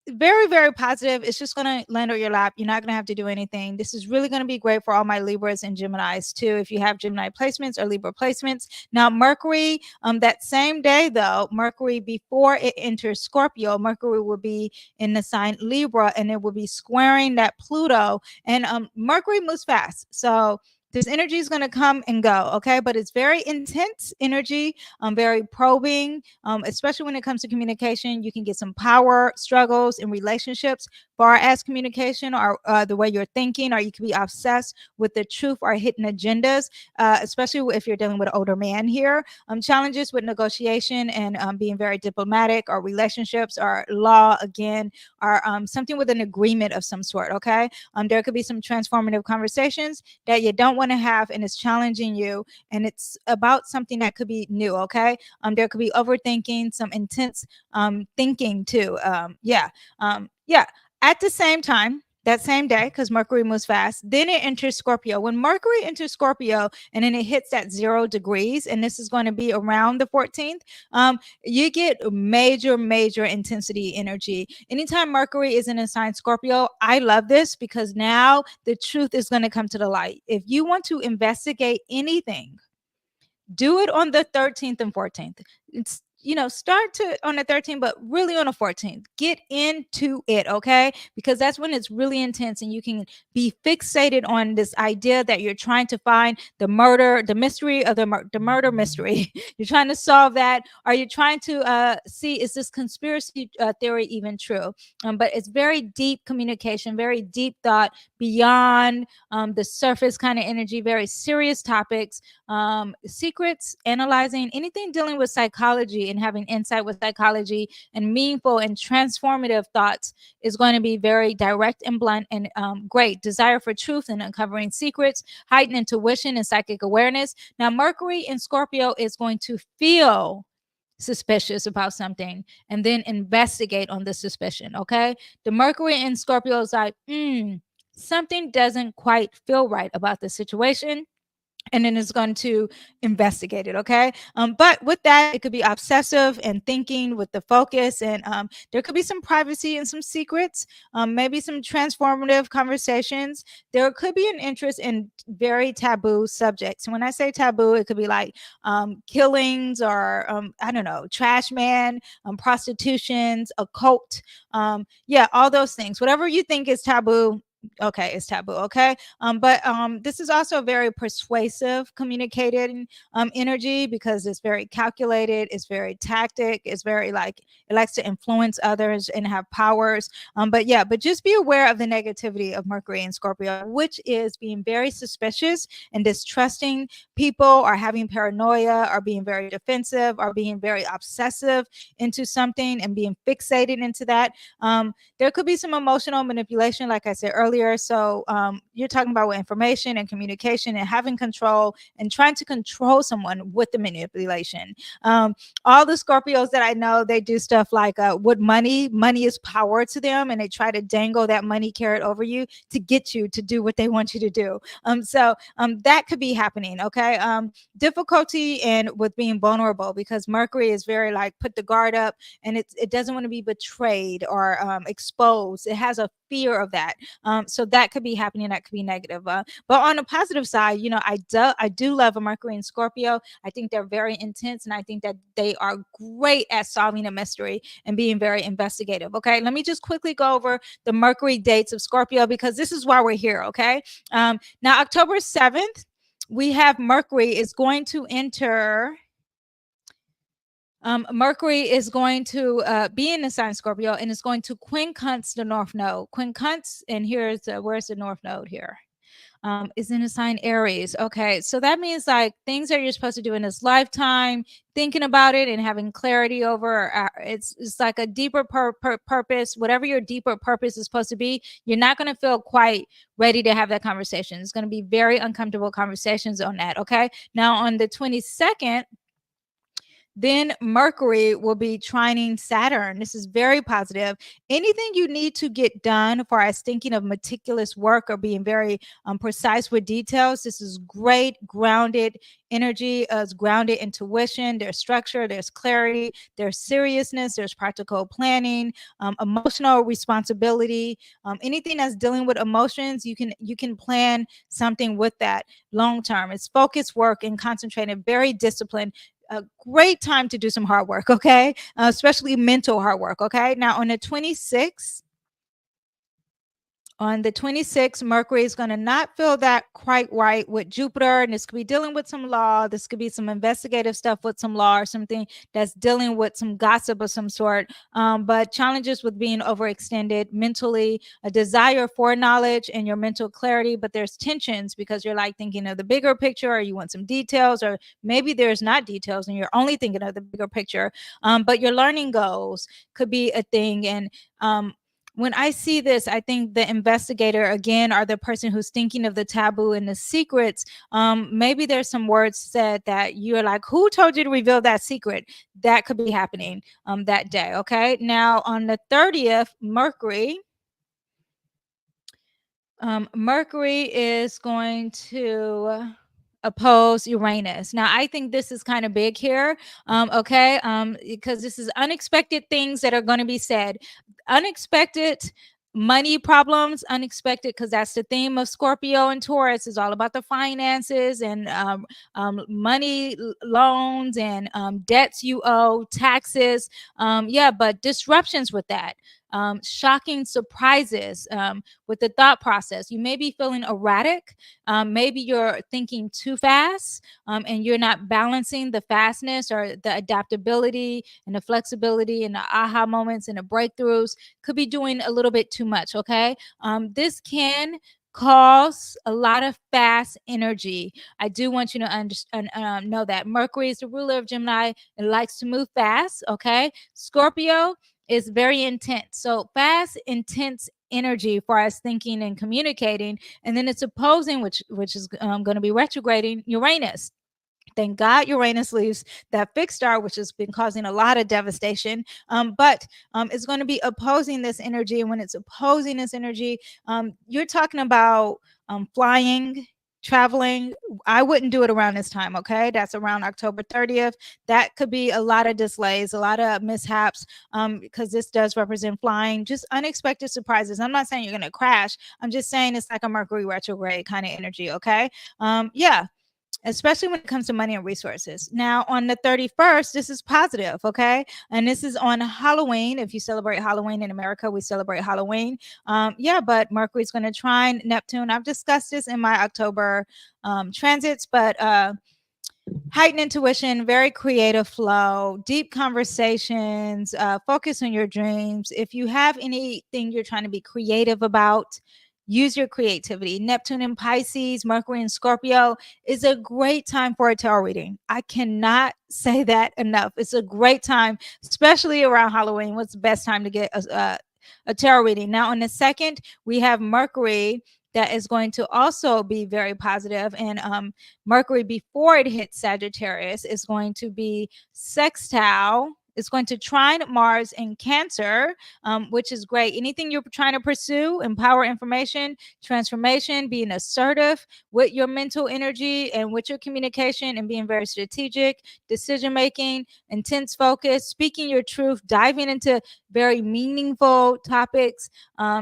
very, very positive. It's just going to land on your lap. You're not going to have to do anything. This is really going to be great for all my Libras and Geminis too, if you have Gemini placements or Libra placements. Now, Mercury, that same day though, Mercury, before it enters Scorpio, Mercury will be in the sign Libra, and it will be squaring that Pluto. And Mercury moves fast. So This energy is going to come and go, okay? But it's very intense energy, very probing, especially when it comes to communication. You can get some power struggles in relationships, far as communication or the way you're thinking, or you can be obsessed with the truth or hidden agendas, especially if you're dealing with an older man here. Challenges with negotiation and being very diplomatic, or relationships, or law again, or something with an agreement of some sort, okay? There could be some transformative conversations that you don't want to have, and it's challenging you, and it's about something that could be new, okay? There could be overthinking, some intense thinking too. Yeah. At the same time, that same day, because Mercury moves fast, then it enters Scorpio. When Mercury enters Scorpio and then it hits at 0 degrees, and this is going to be around the 14th, you get major intensity energy. Anytime Mercury is in a sign Scorpio, I love this because now the truth is going to come to the light. If you want to investigate anything, do it on the 13th and 14th. It's, start to on the 13th, but really on the 14th. Get into it, okay? Because that's when it's really intense, and you can be fixated on this idea that you're trying to find the murder, the mystery of the murder mystery. You're trying to solve that. Are you trying to see, is this conspiracy theory even true? But it's very deep communication, very deep thought, beyond the surface kind of energy, very serious topics, secrets, analyzing anything dealing with psychology and having insight with psychology, and meaningful and transformative thoughts is going to be very direct and blunt, and great. Desire for truth and uncovering secrets, heightened intuition and psychic awareness. Now, Mercury in Scorpio is going to feel suspicious about something and then investigate on the suspicion, okay? The Mercury in Scorpio is like, something doesn't quite feel right about the situation, and then it's going to investigate it, okay? But with that, it could be obsessive and thinking with the focus, and there could be some privacy and some secrets, maybe some transformative conversations. There could be an interest in very taboo subjects. When I say taboo, it could be like killings, or I don't know, trash man, prostitutions, occult, yeah, all those things. Whatever you think is taboo, okay, it's taboo, okay? But this is also very persuasive communicating energy, because it's very calculated, it's very tactic, it's very like, it likes to influence others and have powers. But just be aware of the negativity of Mercury in Scorpio, which is being very suspicious and distrusting people, or having paranoia, or being very defensive, or being very obsessive into something and being fixated into that. There could be some emotional manipulation, like I said earlier. So you're talking about with information and communication and having control and trying to control someone with the manipulation. All the Scorpios that I know, they do stuff like with money. Money is power to them, and they try to dangle that money carrot over you to get you to do what they want you to do. So that could be happening, okay? Difficulty and with being vulnerable, because Mercury is very like, put the guard up, and it doesn't want to be betrayed or exposed. It has a fear of that. So that could be happening. That could be negative. But on the positive side, I do love a Mercury in Scorpio. I think they're very intense, and I think that they are great at solving a mystery and being very investigative. Okay, let me just quickly go over the Mercury dates of Scorpio, because this is why we're here. Okay, now October 7th, we have Mercury is going to enter. Mercury is going to be in the sign Scorpio, and it's going to quincunx the North Node. Quincunx, and here's where's the North Node here? Is in the sign Aries. Okay, so that means like things that you're supposed to do in this lifetime, thinking about it and having clarity over. It's like a deeper purpose. Whatever your deeper purpose is supposed to be, you're not going to feel quite ready to have that conversation. It's going to be very uncomfortable conversations on that. Okay, now on the 22nd. Then Mercury will be trining Saturn. This is very positive. Anything you need to get done for as thinking of meticulous work or being very precise with details, this is great grounded energy, grounded intuition. There's structure, there's clarity, there's seriousness, there's practical planning, emotional responsibility. Anything that's dealing with emotions, you can plan something with that long term. It's focused work and concentrated, very disciplined. A great time to do some hard work, okay? Especially mental hard work, okay? Now on the 26th, On the 26th, Mercury is going to not feel that quite right with Jupiter, and this could be dealing with some law. This could be some investigative stuff with some law or something that's dealing with some gossip of some sort. But challenges with being overextended mentally, a desire for knowledge and your mental clarity, but there's tensions because you're like thinking of the bigger picture, or you want some details, or maybe there's not details and you're only thinking of the bigger picture. But your learning goals could be a thing. And when I see this, I think the investigator again, or the person who's thinking of the taboo and the secrets. Maybe there's some words said that you're like, who told you to reveal that secret? That could be happening that day. Okay. Now on the 30th, Mercury is going to oppose Uranus. Now, I think this is kind of big here, okay, because this is unexpected things that are going to be said. Unexpected money problems, unexpected, because that's the theme of Scorpio and Taurus, is all about the finances and money, loans, and debts you owe, taxes. Yeah, but disruptions with that. Shocking surprises with the thought process. You may be feeling erratic. Maybe you're thinking too fast and you're not balancing the fastness or the adaptability and the flexibility and the aha moments and the breakthroughs. Could be doing a little bit too much. Okay. This can cause a lot of fast energy. I do want you to know that Mercury is the ruler of Gemini and likes to move fast. Okay. Scorpio is very intense. So fast, intense energy for us thinking and communicating. And then it's opposing, which is going to be retrograding Uranus. Thank God Uranus leaves that fixed star, which has been causing a lot of devastation. But it's going to be opposing this energy. And when it's opposing this energy, you're talking about flying, traveling. I wouldn't do it around this time. Okay. That's around October 30th. That could be a lot of delays, a lot of mishaps, because this does represent flying, just unexpected surprises. I'm not saying you're going to crash. I'm just saying it's like a Mercury retrograde kind of energy. Okay. Yeah, especially when it comes to money and resources. Now, on the 31st, this is positive, okay? And this is on Halloween. If you celebrate Halloween in America, we celebrate Halloween. Yeah, but Mercury's going to trine Neptune. I've discussed this in my October transits, but heightened intuition, very creative flow, deep conversations, focus on your dreams. If you have anything you're trying to be creative about, use your creativity. Neptune in Pisces, Mercury in Scorpio is a great time for a tarot reading. I cannot say that enough. It's a great time, especially around Halloween. What's the best time to get a tarot reading? Now, on the 2nd, we have Mercury that is going to also be very positive. And Mercury, before it hits Sagittarius, is going to be sextile. It's going to trine Mars in Cancer, which is great. Anything you're trying to pursue, empower information, transformation, being assertive with your mental energy and with your communication, and being very strategic, decision making, intense focus, speaking your truth, diving into very meaningful topics.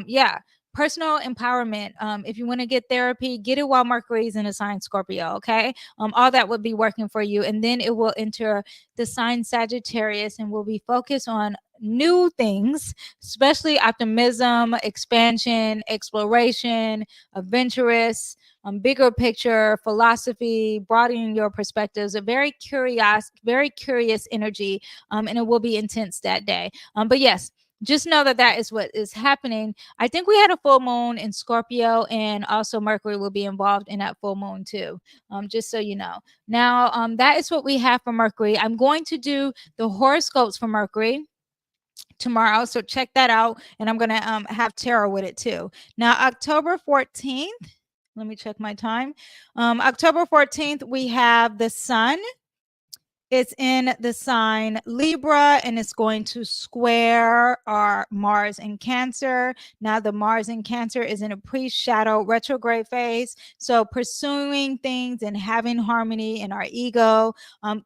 Yeah. Personal empowerment. If you want to get therapy, get it while Mercury is in a sign Scorpio. Okay. All that would be working for you. And then it will enter the sign Sagittarius and will be focused on new things, especially optimism, expansion, exploration, adventurous, bigger picture, philosophy, broadening your perspectives, a very curious energy. And it will be intense that day. But yes, just know that that is what is happening. I think we had a full moon in Scorpio, and also Mercury will be involved in that full moon too. Just so you know. Now, that is what we have for Mercury. I'm going to do the horoscopes for Mercury tomorrow, so check that out. And I'm going to have tarot with it too. Now, October 14th. Let me check my time. October 14th, we have the sun. It's in the sign Libra, and it's going to square our Mars in Cancer. Now, the Mars in Cancer is in a pre-shadow retrograde phase. So pursuing things and having harmony in our ego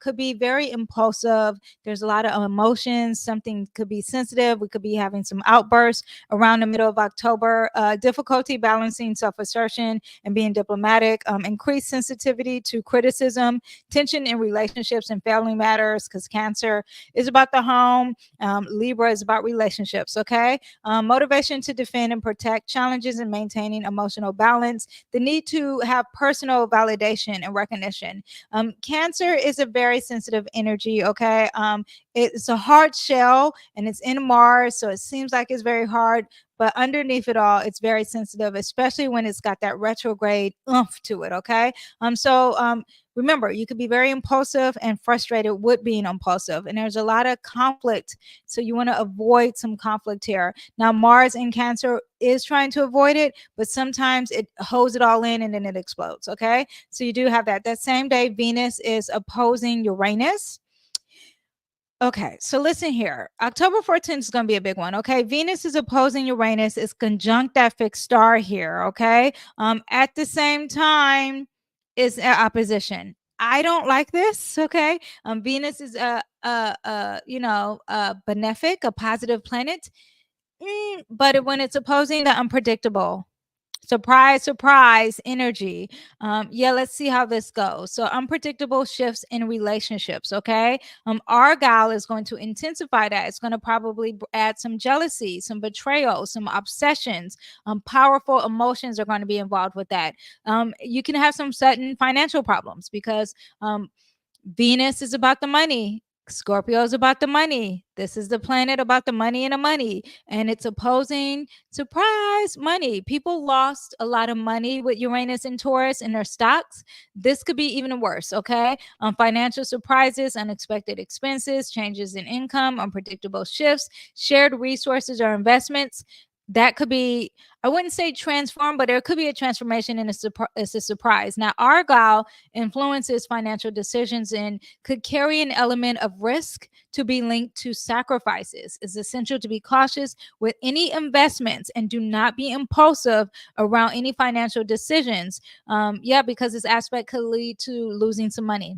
could be very impulsive. There's a lot of emotions. Something could be sensitive. We could be having some outbursts around the middle of October. Difficulty balancing self-assertion and being diplomatic. Increased sensitivity to criticism, tension in relationships, and failure family matters, because Cancer is about the home. Libra is about relationships. Okay. Motivation to defend and protect, challenges in maintaining emotional balance, the need to have personal validation and recognition. Cancer is a very sensitive energy. Okay. It's a hard shell and it's in Mars, so it seems like it's very hard, but underneath it all, it's very sensitive, especially when it's got that retrograde oomph to it. Okay. Remember, you could be very impulsive and frustrated with being impulsive, and there's a lot of conflict. So you want to avoid some conflict here. Now, Mars in Cancer is trying to avoid it, but sometimes it holds it all in and then it explodes. Okay. So you do have that. That same day, Venus is opposing Uranus. Okay, so listen here. October 14th is going to be a big one. Okay, Venus is opposing Uranus. It's conjunct that fixed star here. Okay, at the same time, is an opposition. I don't like this. Okay, Venus is a benefic, a positive planet, but when it's opposing the unpredictable, surprise, surprise energy. Yeah, let's see how this goes. So unpredictable shifts in relationships. Okay. Argyle is going to intensify that. It's going to probably add some jealousy, some betrayal, some obsessions. Powerful emotions are going to be involved with that. You can have some sudden financial problems because Venus is about the money. Scorpio is about the money. This is the planet about the money and the money. And it's opposing, surprise, money. People lost a lot of money with Uranus and Taurus in their stocks. This could be even worse, okay? Financial surprises, unexpected expenses, changes in income, unpredictable shifts, shared resources or investments. That could be, I wouldn't say transform, but there could be a transformation and it's a surprise. Now, Argyle influences financial decisions and could carry an element of risk to be linked to sacrifices. It's essential to be cautious with any investments and do not be impulsive around any financial decisions. Because this aspect could lead to losing some money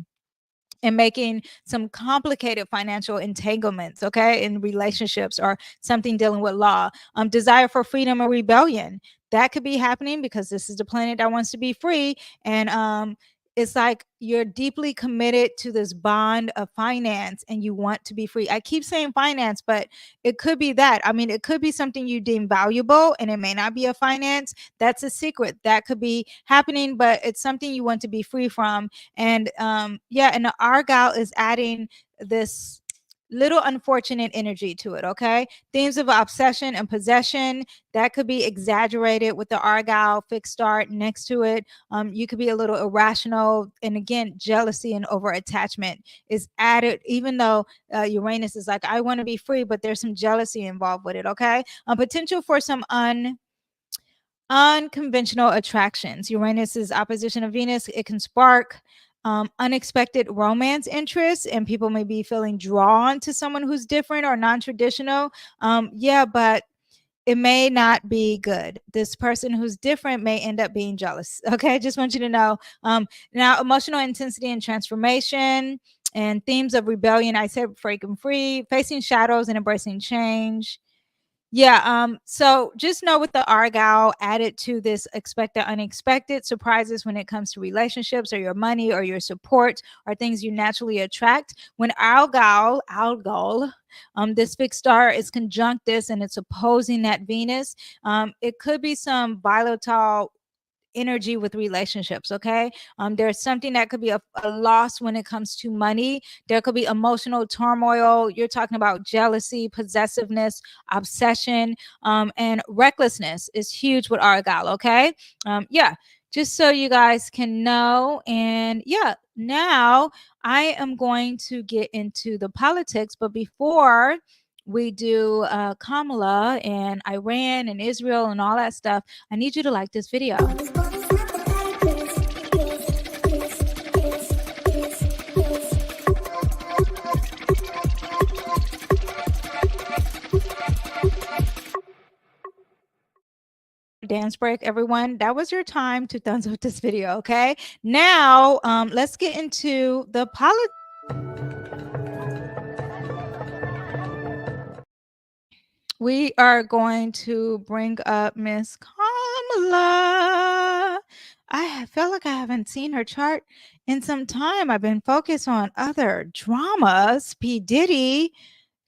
and making some complicated financial entanglements, okay, in relationships or something dealing with law. Desire for freedom or rebellion, that could be happening because this is the planet that wants to be free. And it's like you're deeply committed to this bond of finance and you want to be free. I keep saying finance, but it could be that. I mean, it could be something you deem valuable and it may not be a finance. That's a secret that could be happening, but it's something you want to be free from. And and the Argyle is adding this little unfortunate energy to it. Okay, themes of obsession and possession that could be exaggerated with the Argyle fixed star next to it. You could be a little irrational, and again, jealousy and over attachment is added, even though Uranus is like, I want to be free, but there's some jealousy involved with it. Okay, potential for some unconventional attractions. Uranus's opposition of Venus, it can spark unexpected romance interest, and people may be feeling drawn to someone who's different or non-traditional. But it may not be good. This person who's different may end up being jealous. Okay, just want you to know. Now, emotional intensity and transformation and themes of rebellion. I said breaking free, facing shadows and embracing change. So just know with the Argyle added to this expected unexpected surprises when it comes to relationships or your money or your support or things you naturally attract. When Argyle, this fixed star is conjunct this and it's opposing that Venus, it could be some volatile energy with relationships. Okay, there's something that could be a loss when it comes to money. There could be emotional turmoil. You're talking about jealousy, possessiveness, obsession, and recklessness is huge with Argyle. Okay, just so you guys can know. And now I am going to get into the politics, but before we do Kamala and Iran and Israel and all that stuff, I need you to like this video. Dance break, everyone. That was your time to thumbs up this video. Okay, now let's get into the politics. We are going to bring up Miss Kamala. I feel like I haven't seen her chart in some time. I've been focused on other dramas, P. Diddy.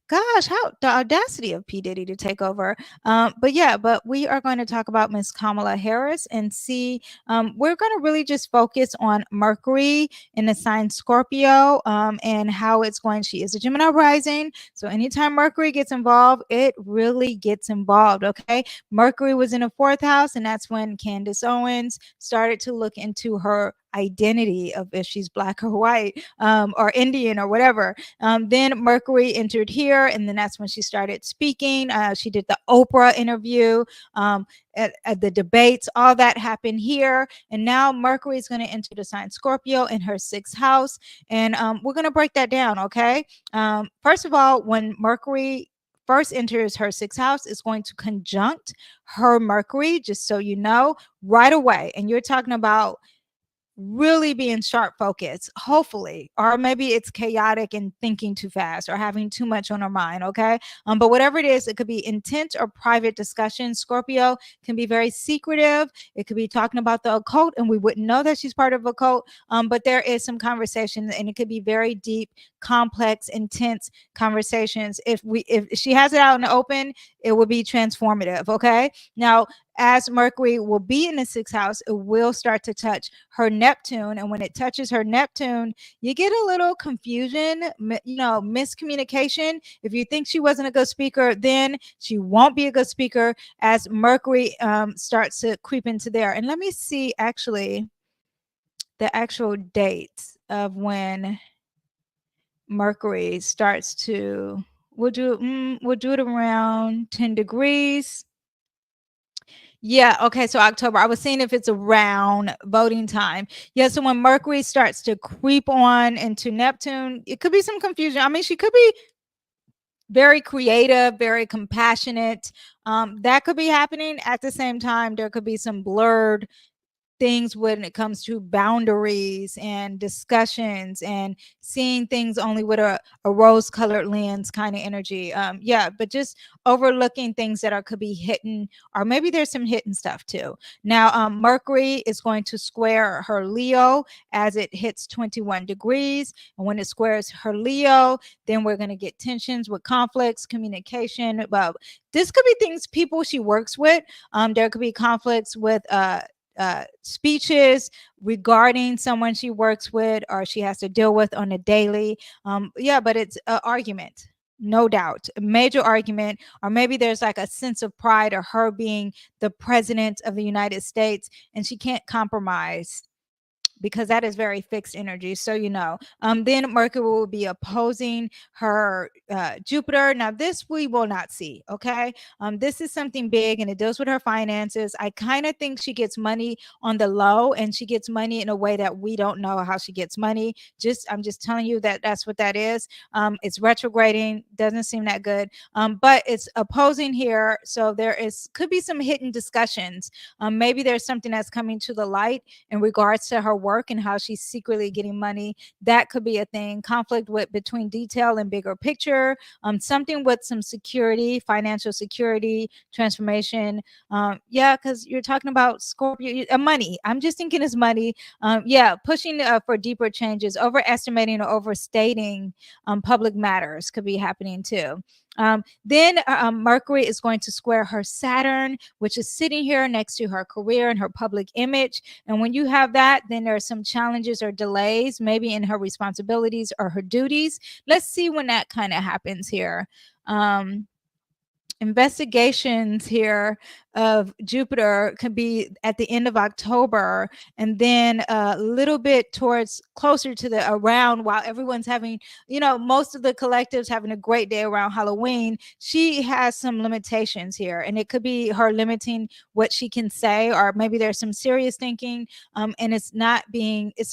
Gosh, how the audacity of P. Diddy to take over. But yeah, but we are going to talk about Miss Kamala Harris and see. We're going to really just focus on Mercury in the sign Scorpio and how it's going. She is a Gemini rising. So anytime Mercury gets involved, it really gets involved. Okay. Mercury was in the fourth house, and that's when Candace Owens started to look into her identity of if she's black or white or Indian or whatever. Then Mercury entered here, and then that's when she started speaking. She did the Oprah interview, at the debates, all that happened here. And now Mercury is going to enter the sign Scorpio in her sixth house. And we're going to break that down, okay? First of all, when Mercury first enters her sixth house, it's going to conjunct her Mercury, just so you know, right away. And you're talking about really being sharp focused, hopefully, or maybe it's chaotic and thinking too fast or having too much on our mind. Okay. But whatever it is, it could be intense or private discussion. Scorpio can be very secretive. It could be talking about the occult, and we wouldn't know that she's part of a cult. But there is some conversation, and it could be very deep, complex, intense conversations. If she has it out in the open, it would be transformative. Okay. Now, as Mercury will be in the sixth house, it will start to touch her Neptune. And when it touches her Neptune, you get a little confusion, miscommunication. If you think she wasn't a good speaker, then she won't be a good speaker as Mercury starts to creep into there. And let me see actually the actual dates of when Mercury starts to, we'll do it around 10 degrees. Yeah, okay, so October. I was seeing if it's around voting time. Yeah, so when Mercury starts to creep on into Neptune, it could be some confusion. I mean, she could be very creative, very compassionate. That could be happening. At the same time, there could be some blurred things when it comes to boundaries and discussions and seeing things only with a rose colored lens kind of energy. Yeah, but just overlooking things that could be hidden, or maybe there's some hidden stuff too. Now, Mercury is going to square her Leo as it hits 21 degrees. And when it squares her Leo, then we're going to get tensions with conflicts, communication. Well, this could be things people she works with. There could be conflicts with speeches regarding someone she works with or she has to deal with on a daily. Yeah, but it's an argument, no doubt, a major argument. Or maybe there's like a sense of pride of her being the president of the United States and she can't compromise, because that is very fixed energy. So, then Mercury will be opposing her Jupiter. Now, this we will not see. Okay. This is something big and it deals with her finances. I kind of think she gets money on the low, and she gets money in a way that we don't know how she gets money. I'm just telling you that that's what that is. It's retrograding. Doesn't seem that good. But it's opposing here. So could be some hidden discussions. Maybe there's something that's coming to the light in regards to her work and how she's secretly getting money. That could be a thing. Conflict between detail and bigger picture. Something with some security, financial security, transformation. Yeah, because you're talking about Scorpio, money. I'm just thinking it's money. Yeah, pushing for deeper changes, overestimating or overstating public matters could be happening too. Then Mercury is going to square her Saturn, which is sitting here next to her career and her public image. And when you have that, then there are some challenges or delays, maybe in her responsibilities or her duties. Let's see when that kind of happens here. Investigations here of Jupiter could be at the end of October, and then a little bit towards closer to the around, while everyone's having, most of the collectives having a great day around Halloween. She has some limitations here, and it could be her limiting what she can say, or maybe there's some serious thinking, and it's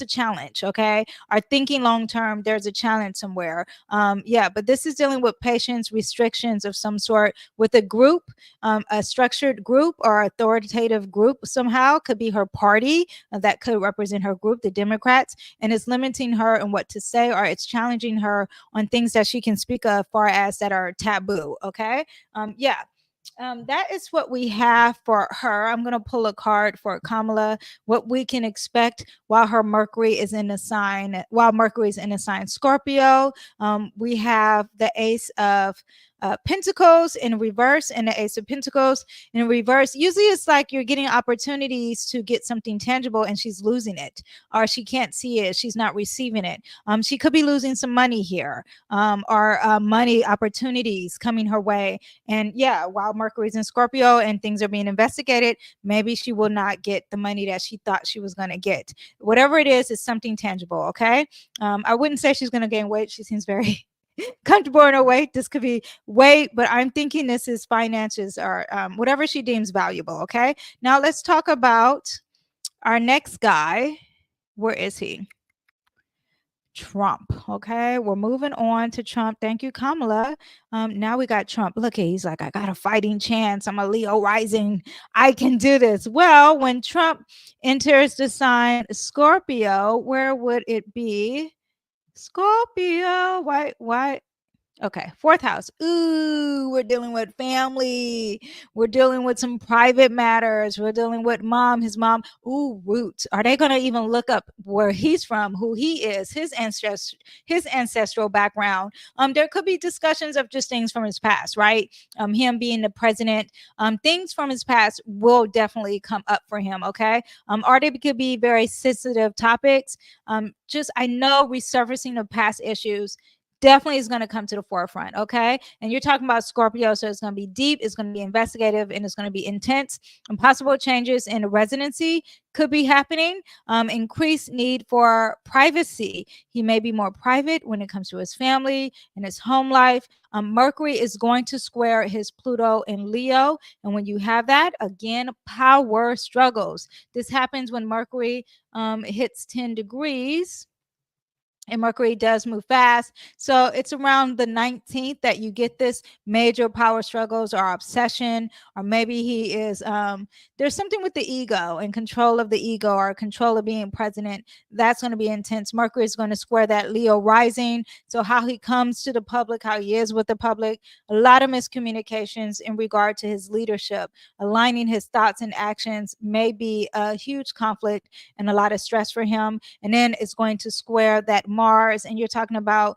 a challenge. Okay. Or thinking long term, there's a challenge somewhere. Yeah, but this is dealing with patience, restrictions of some sort with a group, a structured group or authoritative group somehow. Could be her party that could represent her group, the Democrats, and it's limiting her in what to say, or it's challenging her on things that she can speak of far as that are taboo. Okay. Yeah. That is what we have for her. I'm going to pull a card for Kamala, what we can expect while her Mercury is in a sign, while Mercury is in a sign Scorpio. We have the Ace of Pentacles in reverse and the Ace of Pentacles in reverse. Usually it's like you're getting opportunities to get something tangible and she's losing it, or she can't see it, she's not receiving it. She could be losing some money here, or money opportunities coming her way. And yeah, while Mercury's in Scorpio and things are being investigated, maybe she will not get the money that she thought she was going to get. Whatever it is, it's something tangible. Okay. I wouldn't say she's going to gain weight. She seems very comfortable in her weight. This could be weight, but I'm thinking this is finances or whatever she deems valuable. Okay. Now let's talk about our next guy. Where is he? Trump. Okay, we're moving on to Trump. Thank you, Kamala. Now we got Trump. Look, he's like, I got a fighting chance. I'm a Leo rising. I can do this. Well, when Trump enters the sign Scorpio, where would it be? Scorpio. Why? Okay, fourth house. Ooh, we're dealing with family. We're dealing with some private matters. We're dealing with mom, his mom. Ooh, roots. Are they going to even look up where he's from, who he is, his ancestral background? There could be discussions of just things from his past, right? Him being the president. Things from his past will definitely come up for him. Okay. Or they could be very sensitive topics. Just I know resurfacing of past issues definitely is going to come to the forefront. Okay. And you're talking about Scorpio. So it's going to be deep, it's going to be investigative, and it's going to be intense. And possible changes in the residency could be happening. Increased need for privacy. He may be more private when it comes to his family and his home life. Mercury is going to square his Pluto in Leo. And when you have that, again, power struggles. This happens when Mercury hits 10 degrees. And Mercury does move fast. So it's around the 19th that you get this major power struggles or obsession, or maybe he is, there's something with the ego and control of the ego or control of being president. That's going to be intense. Mercury is going to square that Leo rising. So how he comes to the public, how he is with the public, a lot of miscommunications in regard to his leadership, aligning his thoughts and actions may be a huge conflict and a lot of stress for him. And then it's going to square that Mars, and you're talking about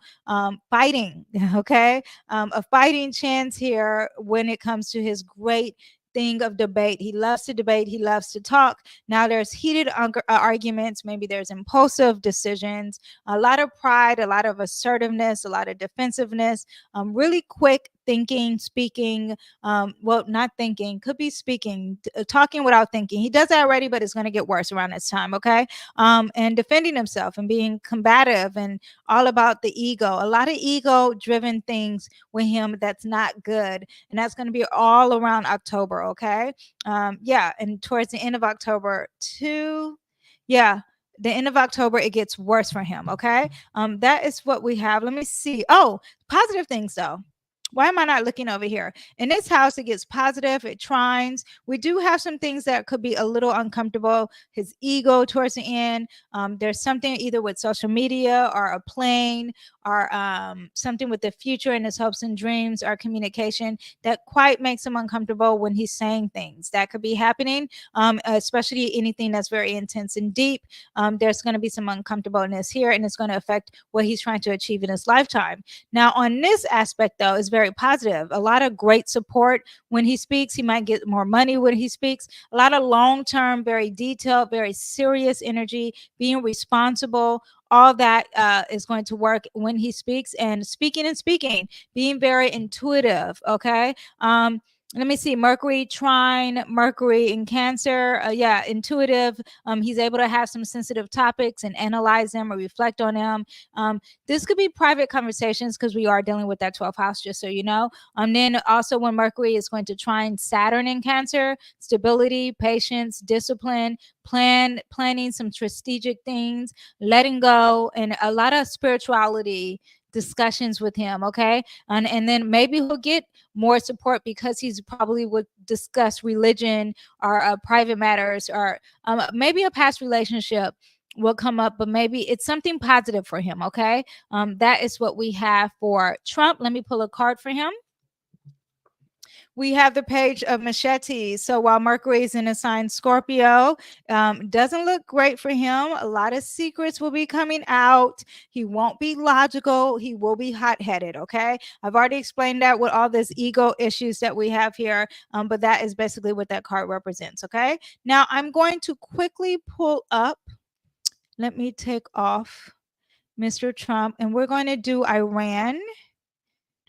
fighting, okay? A fighting chance here when it comes to his great thing of debate. He loves to debate, he loves to talk. Now there's heated arguments, maybe there's impulsive decisions, a lot of pride, a lot of assertiveness, a lot of defensiveness, really quick thinking, speaking, well, not thinking, could be speaking, talking without thinking. He does that already, but it's going to get worse around this time, okay? And defending himself and being combative and all about the ego. A lot of ego driven things with him that's not good. And that's going to be all around October, okay? Yeah, and towards the end of October, too. Yeah, the end of October, it gets worse for him, okay? That is what we have. Let me see. Oh, positive things though. Why am I not looking over here? In this house, it gets positive, it trines. We do have some things that could be a little uncomfortable. His ego towards the end. There's something either with social media or a plane or something with the future and his hopes and dreams or communication that quite makes him uncomfortable when he's saying things. That could be happening, especially anything that's very intense and deep. There's going to be some uncomfortableness here, and it's going to affect what he's trying to achieve in his lifetime. Now, on this aspect, though, is very positive. A lot of great support when he speaks. He might get more money when he speaks. A lot of long-term, very detailed, very serious energy, being responsible. All that is going to work when he speaks, and speaking, being very intuitive. Okay. Let me see. Mercury trine, Mercury in Cancer. Yeah, intuitive. He's able to have some sensitive topics and analyze them or reflect on them. This could be private conversations because we are dealing with that 12th house, just so you know. Then also when Mercury is going to trine Saturn in Cancer, stability, patience, discipline, planning some strategic things, letting go, and a lot of spirituality discussions with him. Okay. And then maybe he'll get more support because he's probably would discuss religion or private matters, or maybe a past relationship will come up, but maybe it's something positive for him. Okay. That is what we have for Trump. Let me pull a card for him. we have the page of machetes. So while Mercury is in a sign Scorpio, doesn't look great for him. A lot of secrets will be coming out. He won't be logical. He will be hot-headed. Okay, I've already explained that with all this ego issues that we have here, but that is basically what that card represents. Okay, now I'm going to quickly pull up. Let me take off Mr. Trump, and we're going to do Iran.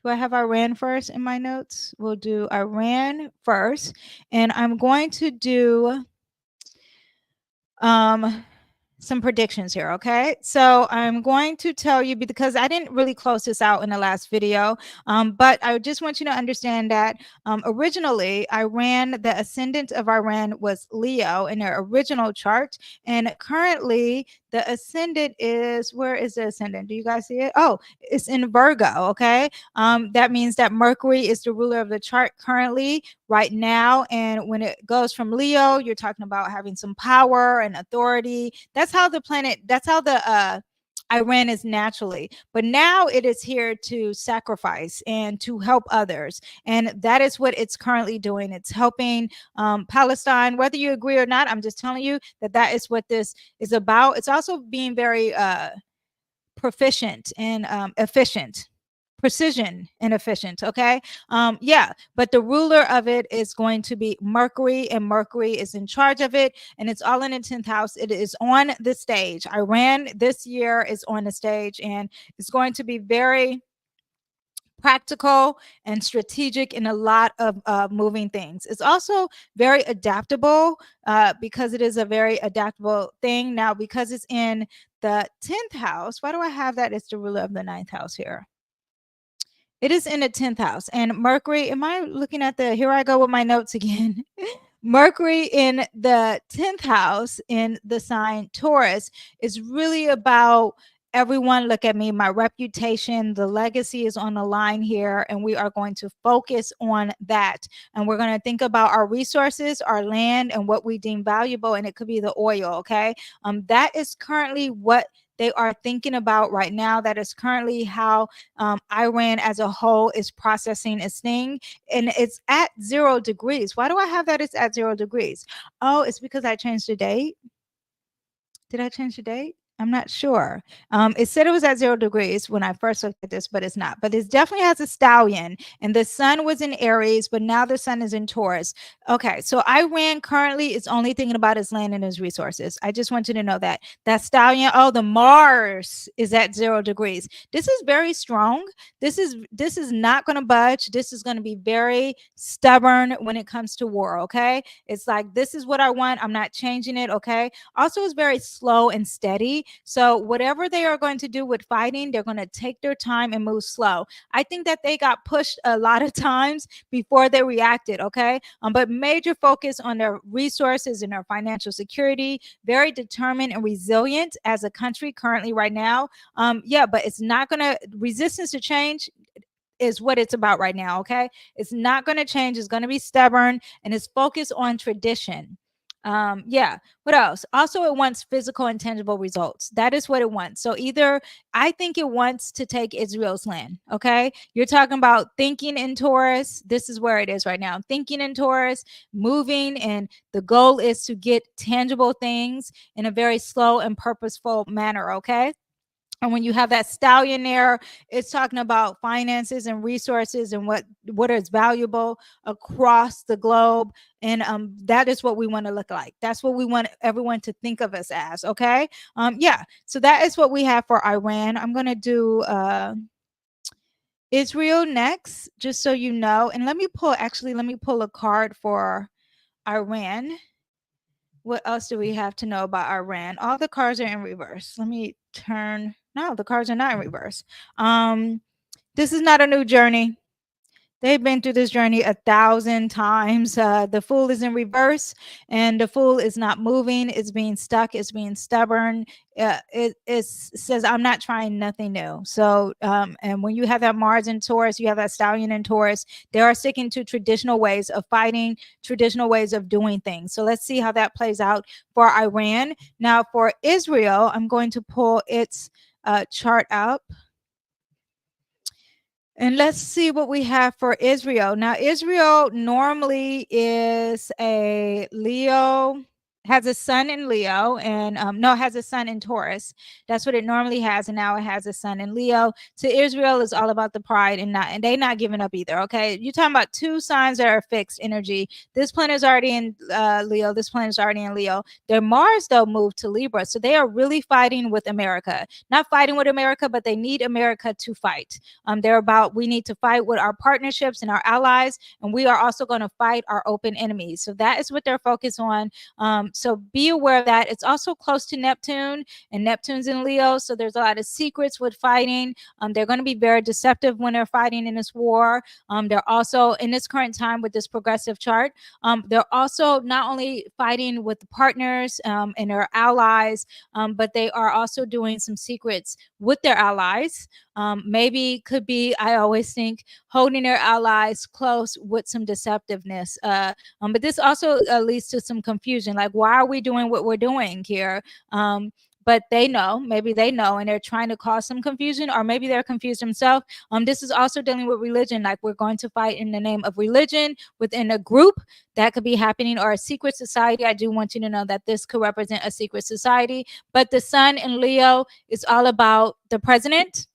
Do I have Iran first in my notes? We'll do Iran first. And I'm going to do some predictions here. Okay, so I'm going to tell you, because I didn't really close this out in the last video, but I just want you to understand that originally Iran, the ascendant of Iran was Leo in their original chart, and currently the ascendant is, where is the ascendant? Do you guys see it? Oh, it's in Virgo. Okay, that means that Mercury is the ruler of the chart currently right now, and when it goes from Leo, you're talking about having some power and authority. That's how the planet, that's how the Iran is naturally, but now it is here to sacrifice and to help others, and that is what it's currently doing. It's helping Palestine, whether you agree or not. I'm just telling you that that is what this is about. It's also being very proficient and efficient, precision and efficient. Okay, yeah, but the ruler of it is going to be Mercury, and Mercury is in charge of it, and it's all in the 10th house. It is on the stage. Iran this year is on the stage, and it's going to be very practical and strategic in a lot of moving things. It's also very adaptable, because it is a very adaptable thing. Now, because it's in the 10th house, why do I have that? It's the ruler of the 9th house here. It is in the 10th house. And Mercury, am I looking at the, here I go with my notes again. Mercury in the 10th house in the sign Taurus is really about everyone. Look at me, my reputation, the legacy is on the line here, and we are going to focus on that. And we're going to think about our resources, our land, and what we deem valuable. And it could be the oil. Okay. That is currently what they are thinking about right now. That is currently how Iran as a whole is processing its thing, and it's at 0 degrees. Why do I have that it's at 0 degrees? Oh, it's because I changed the date. Did I change the date? I'm not sure. It said it was at 0 degrees when I first looked at this, but it's not. But it definitely has a stallion, and the sun was in Aries, but now the sun is in Taurus. Okay, so Iran currently is only thinking about his land and his resources. I just want you to know that. That stallion, oh, the Mars is at 0 degrees. This is very strong. This is not going to budge. This is going to be very stubborn when it comes to war. Okay, it's like, this is what I want. I'm not changing it. Okay. Also, it's very slow and steady. So whatever they are going to do with fighting, they're going to take their time and move slow. I think that they got pushed a lot of times before they reacted. Okay. But major focus on their resources and their financial security, very determined and resilient as a country currently right now. Yeah, but it's not going to, resistance to change is what it's about right now. Okay. It's not going to change. It's going to be stubborn, and it's focused on tradition. Yeah, what else? Also, it wants physical and tangible results. That is what it wants. So either, I think it wants to take Israel's land. Okay, you're talking about thinking in Taurus. This is where it is right now, thinking in Taurus, moving, and the goal is to get tangible things in a very slow and purposeful manner. Okay. And when you have that stallion there, it's talking about finances and resources and what is valuable across the globe. And that is what we want to look like. That's what we want everyone to think of us as. Okay. Yeah. So that is what we have for Iran. I'm going to do Israel next, just so you know. And let me pull a card for Iran. What else do we have to know about Iran? All the cards are in reverse. Let me turn. No, the cards are not in reverse. This is not a new journey. They've been through this journey 1,000 times. The Fool is in reverse, and the Fool is not moving. It's being stuck. It's being stubborn. It says, I'm not trying nothing new. So, and when you have that Mars in Taurus, you have that stallion in Taurus, they are sticking to traditional ways of fighting, traditional ways of doing things. So let's see how that plays out for Iran. Now, for Israel, I'm going to pull its chart up. And let's see what we have for Israel. Now, Israel normally is a Leo, has a sun in Leo, and no, has a sun in Taurus. That's what it normally has, and now it has a sun in Leo. So Israel is all about the pride, and they not giving up either. Okay, you're talking about two signs that are fixed energy. This planet is already in Leo. This planet is already in Leo. Their Mars though moved to Libra, so they are really fighting with America. Not fighting with America, but they need America to fight. They're about we need to fight with our partnerships and our allies, and we are also going to fight our open enemies. So that is what they're focused on. So be aware of that. It's also close to Neptune, and Neptune's in Leo, so there's a lot of secrets with fighting. They're going to be very deceptive when they're fighting in this war. They're also in this current time with this progressive chart. They're also not only fighting with the partners and their allies, but they are also doing some secrets with their allies. Maybe could be, I always think, holding their allies close with some deceptiveness. But this also leads to some confusion. Like, why are we doing what we're doing here? But they know, maybe they know, and they're trying to cause some confusion, or maybe they're confused themselves. This is also dealing with religion. Like, we're going to fight in the name of religion within a group that could be happening, or a secret society. I do want you to know that this could represent a secret society. But the sun in Leo is all about the president,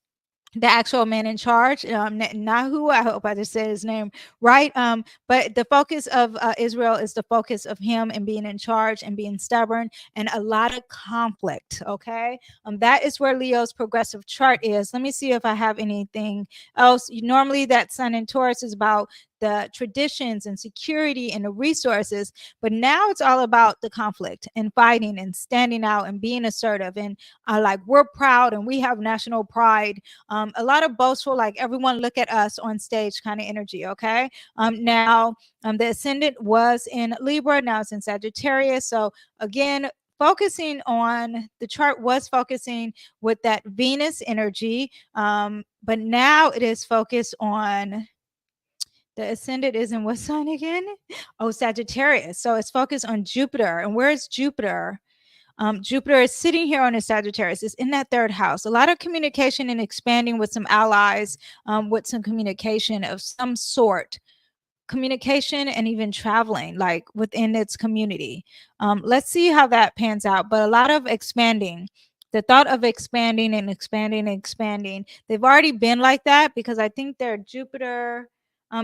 the actual man in charge, Nahu. I hope I just said his name right. But the focus of Israel is the focus of him and being in charge and being stubborn and a lot of conflict. Okay, that is where Leo's progressive chart is. Let me see if I have anything else. Normally, that Sun in Taurus is about the traditions and security and the resources, but now it's all about the conflict and fighting and standing out and being assertive and like we're proud and we have national pride. A lot of boastful, like everyone look at us on stage kind of energy. Okay. Now the ascendant was in Libra, now it's in Sagittarius. So again, focusing on the chart was focusing with that Venus energy, but now it is focused on the ascendant is in what sign again? Oh, Sagittarius. So it's focused on Jupiter. And where is Jupiter? Jupiter is sitting here on a Sagittarius. It's in that third house. A lot of communication and expanding with some allies, with some communication of some sort. Communication and even traveling, like within its community. Let's see how that pans out. But a lot of expanding. The thought of expanding and expanding and expanding. They've already been like that because I think their Jupiter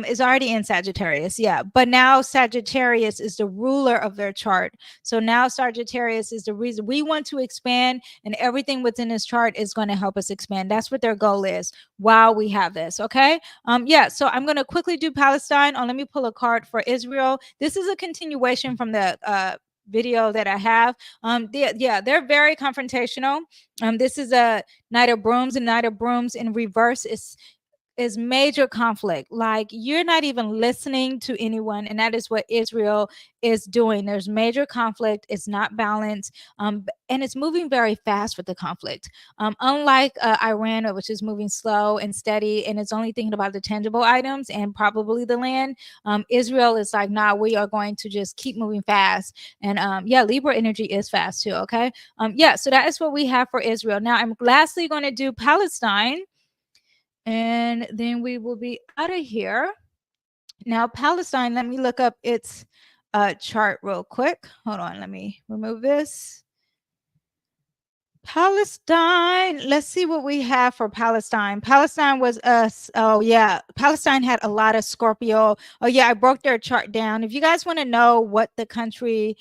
is already in Sagittarius. Yeah. But now Sagittarius is the ruler of their chart. So now Sagittarius is the reason we want to expand, and everything within this chart is going to help us expand. That's what their goal is while we have this. Okay. Yeah. So I'm going to quickly do Palestine. Let me pull a card for Israel. This is a continuation from the video that I have. They're very confrontational. This is a Knight of Brooms, and Knight of Brooms in reverse is major conflict. Like, you're not even listening to anyone, and that is what Israel is doing. There's major conflict. It's not balanced, and it's moving very fast with the conflict. Unlike Iran, which is moving slow and steady, and it's only thinking about the tangible items and probably the land. Israel is like, nah, we are going to just keep moving fast. And Libra energy is fast too. Okay. So that is what we have for Israel. Now I'm lastly going to do Palestine, and then we will be out of here. Now, Palestine, let me look up its chart real quick. Hold on, let me remove this. Palestine. Let's see what we have for Palestine. Palestine was us. Oh yeah, Palestine had a lot of Scorpio. Oh yeah, I broke their chart down. If you guys want to know what the country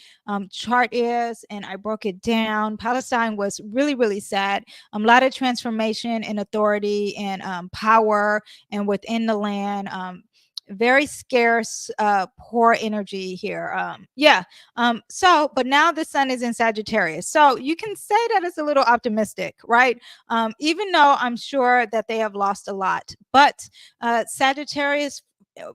chart is, and I broke it down. Palestine was really, really sad. A lot of transformation and authority and power and within the land. Very scarce, poor energy here. But now the sun is in Sagittarius, so you can say that it's a little optimistic, right? Even though I'm sure that they have lost a lot, but Sagittarius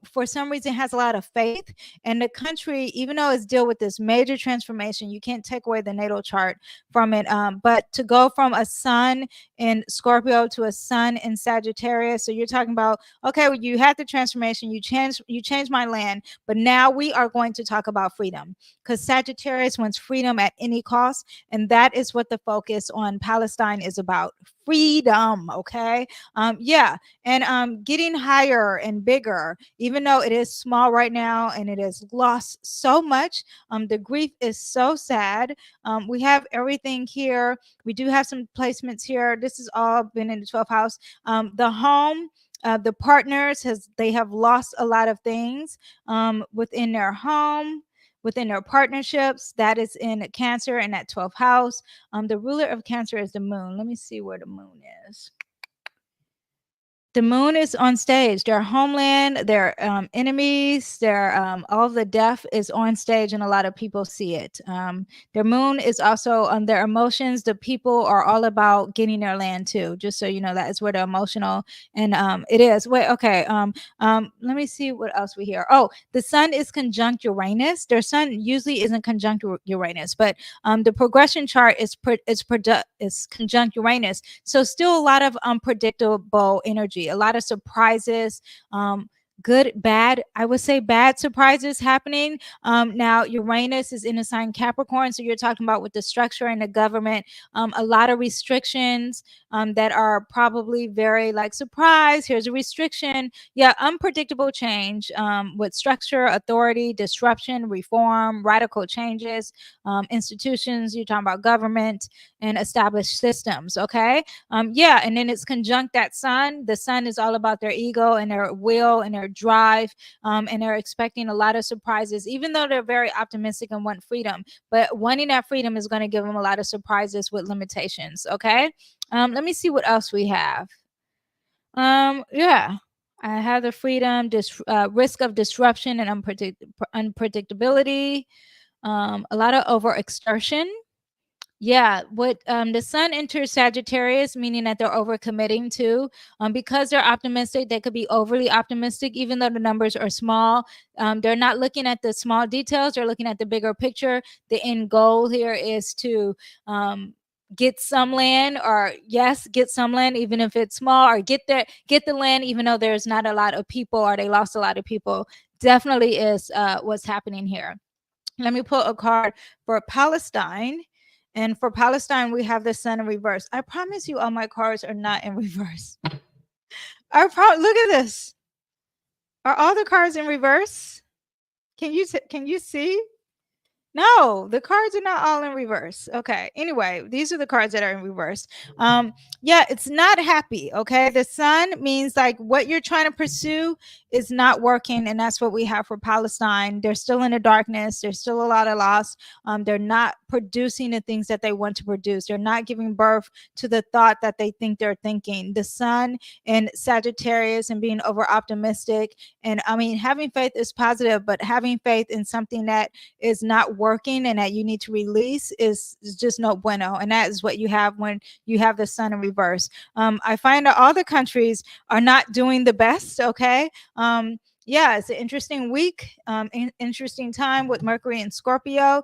for some reason has a lot of faith, and the country, even though it's deal with this major transformation, you can't take away the natal chart from it, but to go from a sun in Scorpio to a sun in Sagittarius, so you're talking about, okay, well, you had the transformation, you changed my land, but now we are going to talk about freedom, because Sagittarius wants freedom at any cost, and that is what the focus on Palenstine is about. Freedom. Okay. Yeah. And getting higher and bigger, even though it is small right now and it has lost so much. The grief is so sad. We have everything here. We do have some placements here. This has all been in the 12th house. The home, the partners they have lost a lot of things within their home, within their partnerships. That is in Cancer and that 12th house. The ruler of Cancer is the moon. Let me see where the moon is. The moon is on stage. Their homeland, their enemies, their all the death is on stage, and a lot of people see it. Their moon is also on their emotions. The people are all about getting their land too. Just so you know, that is where the emotional and it is. Wait, okay. Let me see what else we hear. Oh, the sun is conjunct Uranus. Their sun usually isn't conjunct Uranus, but the progression chart is conjunct Uranus. So still a lot of unpredictable energy, a lot of surprises, good, bad, I would say bad surprises happening. Now Uranus is in a sign Capricorn, so you're talking about with the structure and the government, a lot of restrictions that are probably very like, surprise, here's a restriction. Yeah, unpredictable change with structure, authority, disruption, reform, radical changes, institutions, you're talking about government and established systems. Okay. Yeah, and then it's conjunct that sun. The sun is all about their ego and their will and their drive, and they're expecting a lot of surprises, even though they're very optimistic and want freedom. But wanting that freedom is going to give them a lot of surprises with limitations. Okay. Let me see what else we have. Yeah, I have the freedom, risk of disruption and unpredictability, a lot of overexertion. Yeah, what the sun enters Sagittarius, meaning that they're overcommitting too. Because they're optimistic, they could be overly optimistic, even though the numbers are small. They're not looking at the small details, they're looking at the bigger picture. The end goal here is to get some land, or yes, get some land, even if it's small, or get the land, even though there's not a lot of people or they lost a lot of people. Definitely is what's happening here. Let me pull a card for Palenstine. And for Palenstine, we have the sun in reverse. I promise you all my cards are not in reverse. Look at this. Are all the cards in reverse? Can you see? No, the cards are not all in reverse. Okay. Anyway, these are the cards that are in reverse. Yeah, it's not happy. Okay. The sun means like what you're trying to pursue is not working, and that's what we have for Palenstine. They're still in the darkness. There's still a lot of loss. They're not producing the things that they want to produce. They're not giving birth to the thought that they think they're thinking. The sun in Sagittarius and being over optimistic, and I mean, having faith is positive, but having faith in something that is not working and that you need to release is just no bueno. And that is what you have when you have the sun in reverse. I find that all the countries are not doing the best. Okay. Yeah, it's an interesting week, interesting time with Mercury and Scorpio.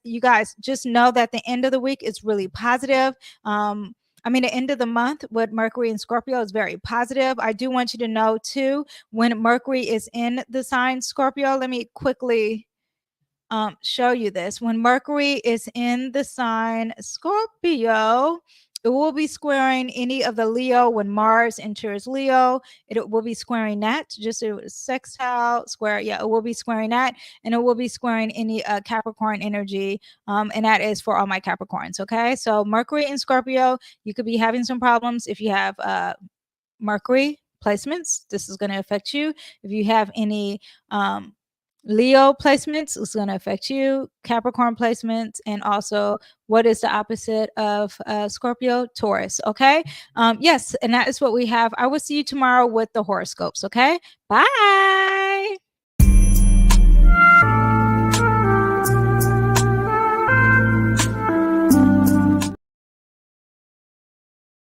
You guys just know that the end of the week is really positive. I mean, the end of the month with Mercury and Scorpio is very positive. I do want you to know too, when Mercury is in the sign Scorpio, let me quickly show you this. When Mercury is in the sign Scorpio, it will be squaring any of the Leo. When Mars enters Leo, it will be squaring that. Just a sextile square. Yeah, it will be squaring that. And it will be squaring any Capricorn energy. And that is for all my Capricorns. Okay. So Mercury in Scorpio, you could be having some problems if you have Mercury placements. This is going to affect you. If you have any Leo placements, it's going to affect you. Capricorn placements, and also what is the opposite of Scorpio? Taurus. Okay. Yes, and that is what we have. I will see you tomorrow with the horoscopes. Okay. Bye.